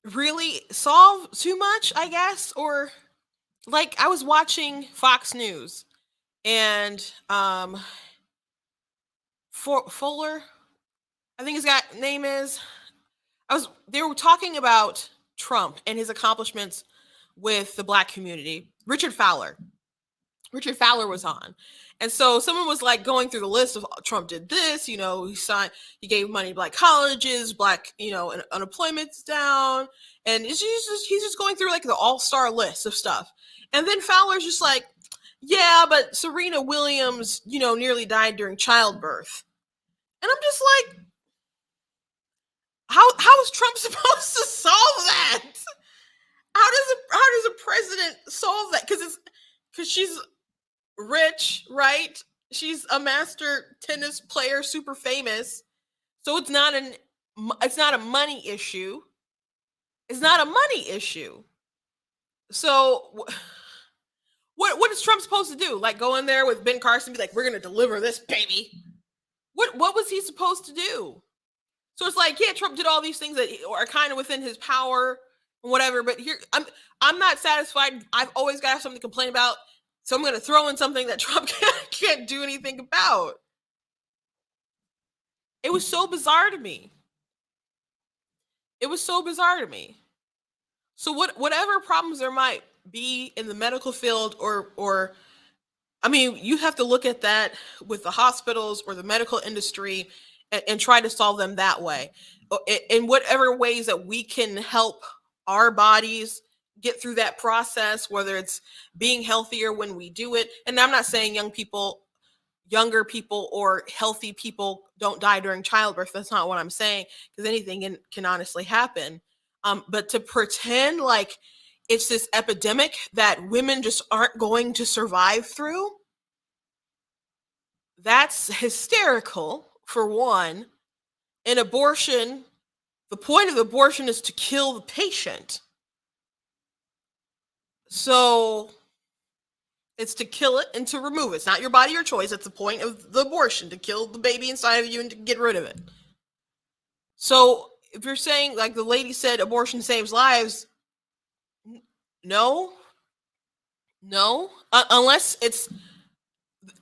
really solve too much, I guess. Or like I was watching Fox News and Fuller, I think his name is, they were talking about Trump and his accomplishments with the Black community. Richard Fowler was on. And so someone was like going through the list of Trump did this, he gave money to Black colleges, Black, unemployment's down. And he's just going through like the all-star list of stuff. And then Fowler's just like, yeah, but Serena Williams, nearly died during childbirth. And I'm just like, how is Trump supposed to solve that? How does a president solve that? Because she's rich, right? She's a master tennis player, super famous. So it's not a money issue. It's not a money issue. So what is Trump supposed to do? Like go in there with Ben Carson and be like, we're gonna deliver this baby. What was he supposed to do? So it's like, yeah, Trump did all these things that are kind of within his power and whatever, but here I'm not satisfied. I've always got to have something to complain about. So I'm going to throw in something that Trump can't do anything about. It was so bizarre to me. So whatever problems there might be in the medical field or I mean, you have to look at that with the hospitals or the medical industry and try to solve them that way. In whatever ways that we can help our bodies get through that process, whether it's being healthier when we do it. And I'm not saying younger people or healthy people don't die during childbirth. That's not what I'm saying, because anything can honestly happen. But to pretend like it's this epidemic that women just aren't going to survive through, that's hysterical, for one. In abortion, the point of abortion is to kill the patient. So It's to kill it and to remove it. It's not your body or choice. It's the point of the abortion, to kill the baby inside of you and to get rid of it. So if you're saying, like the lady said, abortion saves lives, no, unless it's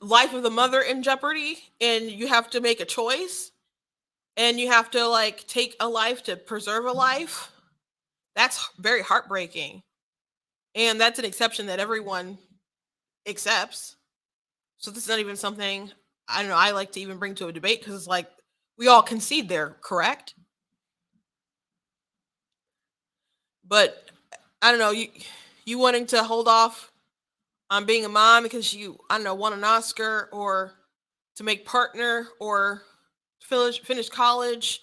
life of the mother in jeopardy and you have to make a choice and you have to like take a life to preserve a life. That's very heartbreaking. And that's an exception that everyone accepts. So this is not even something, I don't know, I like to even bring to a debate, because it's like we all concede there, correct? But I don't know, you wanting to hold off on being a mom because you, I don't know, won an Oscar, or to make partner, or finish college,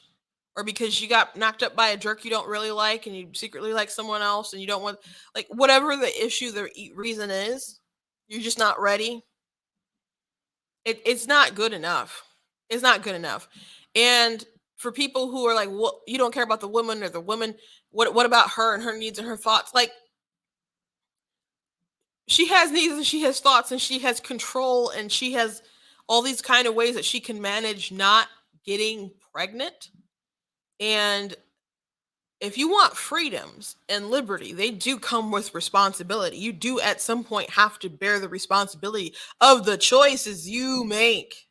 or because you got knocked up by a jerk you don't really like and you secretly like someone else and you don't want, like, whatever the issue, the reason is, you're just not ready. It's not good enough. It's not good enough. And for people who are like, well, you don't care about the woman, or the woman, what about her and her needs and her thoughts? Like, she has needs and she has thoughts and she has control and she has all these kind of ways that she can manage not getting pregnant. And if you want freedoms and liberty, they do come with responsibility. You do at some point have to bear the responsibility of the choices you make.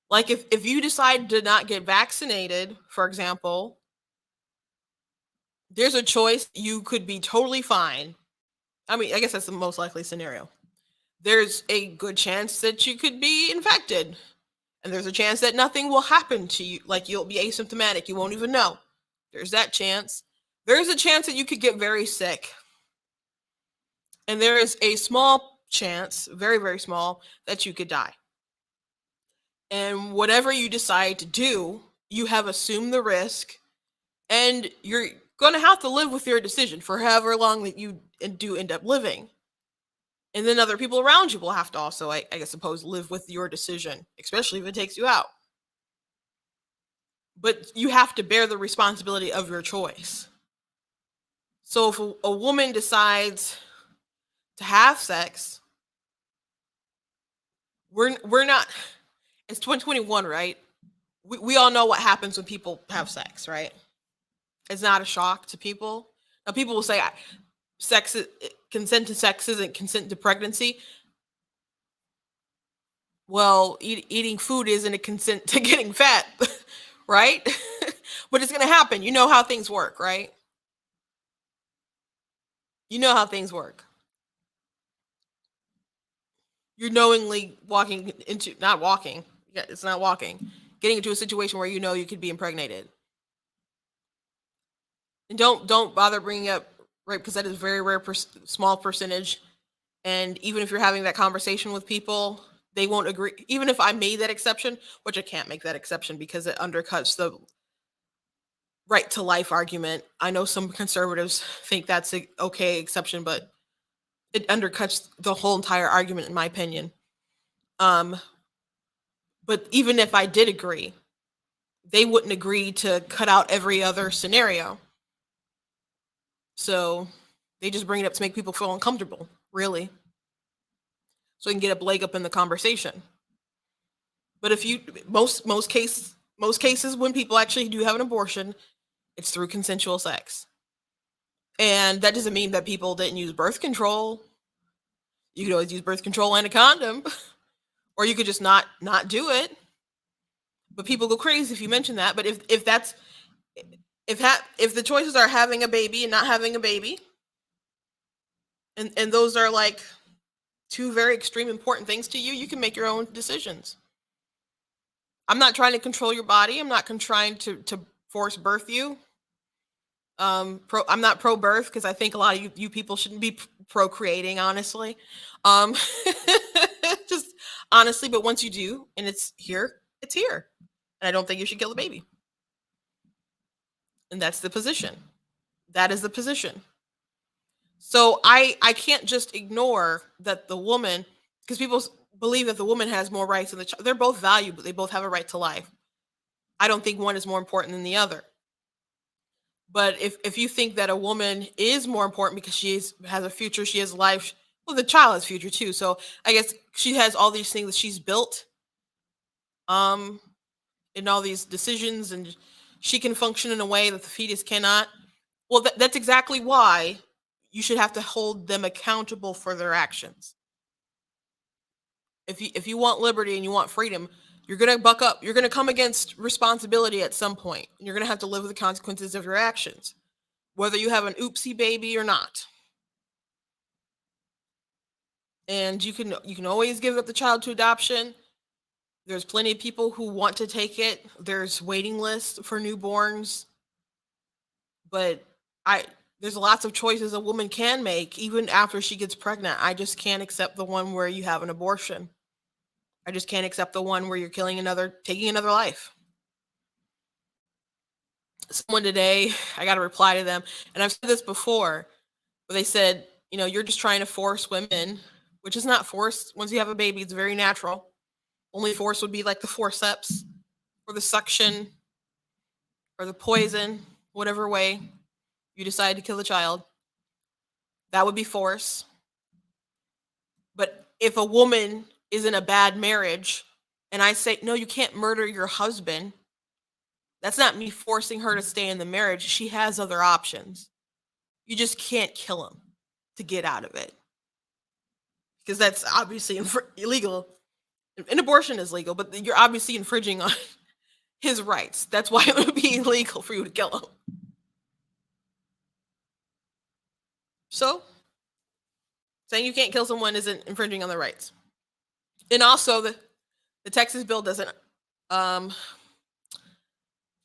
Like if you decide to not get vaccinated, for example, there's a choice. You could be totally fine. I mean, I guess that's the most likely scenario. There's a good chance that you could be infected. And there's a chance that nothing will happen to you. Like, you'll be asymptomatic. You won't even know. There's that chance. There's a chance that you could get very sick. And there is a small chance, very, very small, that you could die. And whatever you decide to do, you have assumed the risk, and you're going to have to live with your decision for however long that you do end up living. And then other people around you will have to also, I suppose, live with your decision, especially if it takes you out. But you have to bear the responsibility of your choice. So if a woman decides to have sex, we're not, it's 2021, right? We all know what happens when people have sex, right? It's not a shock to people. Now, people will say consent to sex isn't consent to pregnancy. Well, eating food isn't a consent to getting fat, right? But it's going to happen. You know how things work, right? You know how things work. You're knowingly getting into a situation where you know you could be impregnated. And don't bother bringing up rape, because that is a very rare, small percentage. And even if you're having that conversation with people, they won't agree. Even if I made that exception, which I can't make that exception because it undercuts the right to life argument. I know some conservatives think that's an okay exception, but it undercuts the whole entire argument, in my opinion. But even if I did agree, they wouldn't agree to cut out every other scenario. So they just bring it up to make people feel uncomfortable, really, so they can get a leg up in the conversation. But if you most cases when people actually do have an abortion, it's through consensual sex. And that doesn't mean that people didn't use birth control. You could always use birth control and a condom, or you could just not do it. But people go crazy if you mention that. But if the choices are having a baby and not having a baby, and those are like two very extreme important things to you, you can make your own decisions. I'm not trying to control your body. I'm not trying to force birth you. I'm not pro-birth, because I think a lot of you people shouldn't be procreating, honestly. Just honestly, but once you do, and it's here, it's here. And I don't think you should kill the baby. And that's the position. That is the position. So I can't just ignore that the woman, because people believe that the woman has more rights than the child. They're both valued, but they both have a right to life. I don't think one is more important than the other. But if you think that a woman is more important because she has a future, she has life, Well, the child has future too. So I guess she has all these things that she's built, um, in all these decisions, and she can function in a way that the fetus cannot. Well, that's exactly why you should have to hold them accountable for their actions. If you want liberty and you want freedom, you're gonna buck up. You're gonna come against responsibility at some point, and you're gonna have to live with the consequences of your actions, whether you have an oopsie baby or not. And you can always give up the child to adoption. There's plenty of people who want to take it. There's waiting lists for newborns, but I there's lots of choices a woman can make even after she gets pregnant. I just can't accept the one where you have an abortion. I just can't accept the one where you're taking another life. Someone today, I got a reply to them, and I've said this before, but they said, you're just trying to force women, which is not forced. Once you have a baby, it's very natural. Only force would be like the forceps or the suction or the poison, whatever way you decide to kill the child. That would be force. But if a woman is in a bad marriage and I say, no, you can't murder your husband, that's not me forcing her to stay in the marriage. She has other options. You just can't kill him to get out of it, because that's obviously illegal. An abortion is legal, but you're obviously infringing on his rights. That's why it would be illegal for you to kill him. So, saying you can't kill someone isn't infringing on their rights. And also, the Texas bill doesn't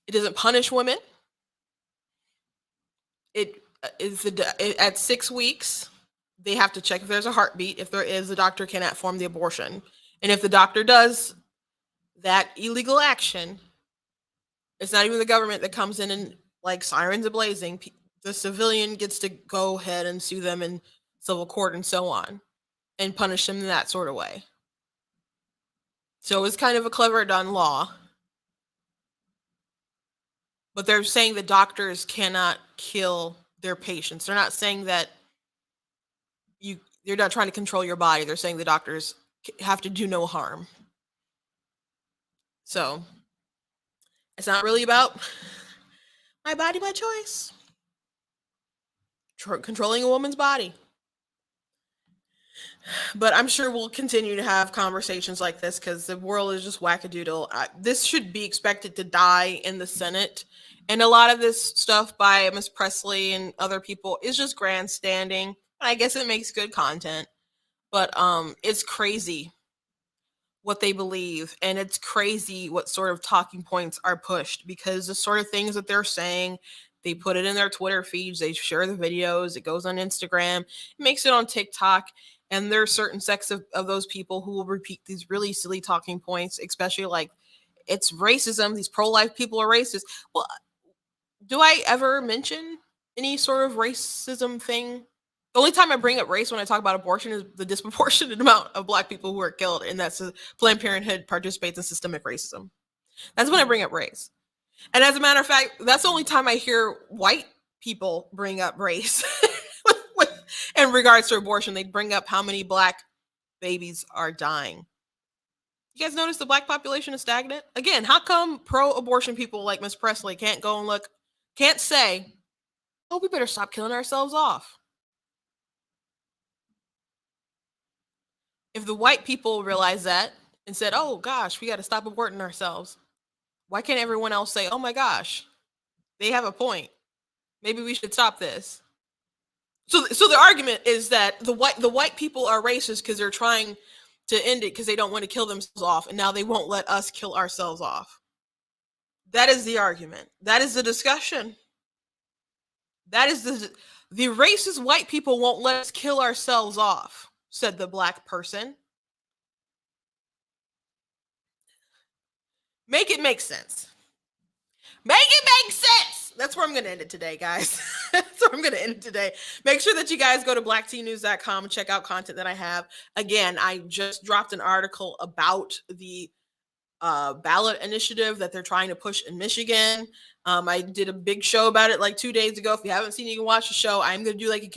it doesn't punish women. It is at 6 weeks they have to check if there's a heartbeat. If there is, the doctor cannot perform the abortion. And if the doctor does that illegal action, it's not even the government that comes in and like sirens ablazing. The civilian gets to go ahead and sue them in civil court and so on, and punish them in that sort of way. So it's kind of a clever done law. But they're saying that doctors cannot kill their patients. They're not saying that they're not trying to control your body. They're saying the doctors have to do no harm. So it's not really about my body, my choice. Controlling a woman's body. But I'm sure we'll continue to have conversations like this because the world is just wackadoodle. This should be expected to die in the Senate. And a lot of this stuff by Miss Presley and other people is just grandstanding. I guess it makes good content. But it's crazy what they believe. And it's crazy what sort of talking points are pushed, because the sort of things that they're saying, they put it in their Twitter feeds, they share the videos, it goes on Instagram, it makes it on TikTok. And there are certain sects of those people who will repeat these really silly talking points, especially like it's racism. These pro-life people are racist. Well, do I ever mention any sort of racism thing? The only time I bring up race when I talk about abortion is the disproportionate amount of Black people who are killed, and that's Planned Parenthood participates in systemic racism. That's when I bring up race. And as a matter of fact, that's the only time I hear white people bring up race. In regards to abortion, they bring up how many Black babies are dying. You guys notice the Black population is stagnant? Again, how come pro-abortion people like Miss Presley can't go and look, can't say, oh, we better stop killing ourselves off? If the white people realize that and said, oh gosh, we got to stop aborting ourselves, why can't everyone else say, oh my gosh, they have a point, maybe we should stop this? So the argument is that the white people are racist because they're trying to end it because they don't want to kill themselves off, and now they won't let us kill ourselves off. That is the argument. That is the discussion. That is the racist white people won't let us kill ourselves off, said the Black person. Make it make sense. Make it make sense. That's where I'm going to end it today, guys. That's where I'm going to end it today. Make sure that you guys go to blacktnews.com and check out content that I have. Again, I just dropped an article about the ballot initiative that they're trying to push in Michigan. I did a big show about it like 2 days ago. If you haven't seen it, you can watch the show. I'm going to do like a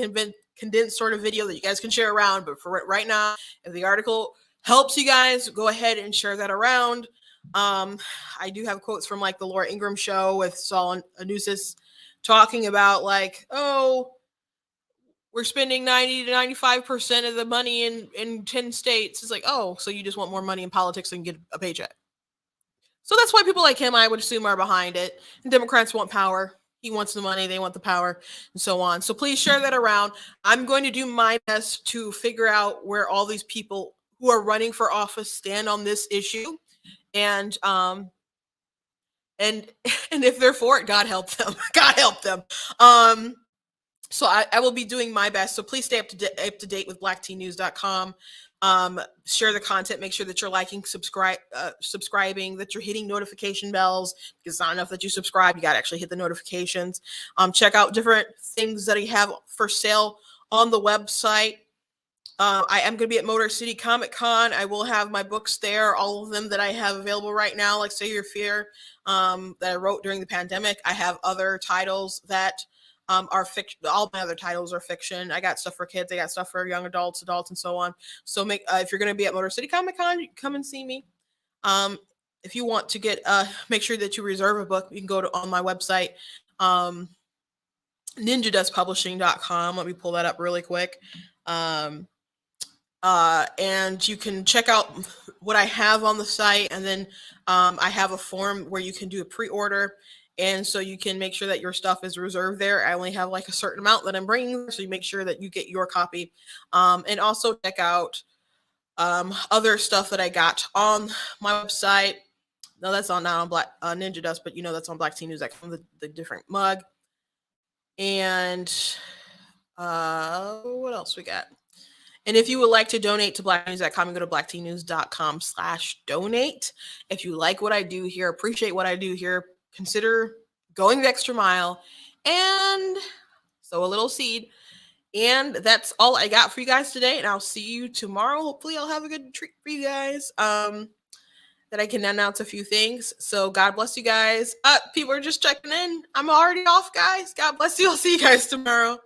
condensed sort of video that you guys can share around. But for right now, if the article helps you guys, go ahead and share that around. I do have quotes from like the Laura Ingraham show with Saul Anusis talking about like, oh, we're spending 90 to 95% of the money in 10 states. It's like, oh, so you just want more money in politics and get a paycheck. So that's why people like him, I would assume, are behind it. And Democrats want power. He wants the money, they want the power, and so on. So please share that around. I'm going to do my best to figure out where all these people who are running for office stand on this issue. And and if they're for it, God help them. God help them. So I will be doing my best. So please stay up to date with blacktnews.com. Share the content. Make sure that you're liking, subscribing, that you're hitting notification bells, because it's not enough that you subscribe. You got to actually hit the notifications. Check out different things that I have for sale on the website. I am going to be at Motor City Comic Con. I will have my books there, all of them that I have available right now, like Say Your Fear, that I wrote during the pandemic. I have other titles that are fiction. All my other titles are fiction. I got stuff for kids. I got stuff for young adults, and so on. So if you're going to be at Motor City Comic Con, come and see me. If you want to get, make sure that you reserve a book. You can go on my website, ninjadustpublishing.com. Let me pull that up really quick. And you can check out what I have on the site, and then I have a form where you can do a pre-order. And so you can make sure that your stuff is reserved there. I only have like a certain amount that I'm bringing, so you make sure that you get your copy. And also check out other stuff that I got on my website. No, that's not on Black Ninja Dust, but that's on Black Teen News. That comes the different mug. And what else we got? And if you would like to donate to blacknews.com, go to blacktnews.com/donate. If you like what I do here, appreciate what I do here, consider going the extra mile and sow a little seed. And that's all I got for you guys today. And I'll see you tomorrow. Hopefully I'll have a good treat for you guys, that I can announce a few things. So God bless you guys. People are just checking in. I'm already off, guys. God bless you. I'll see you guys tomorrow.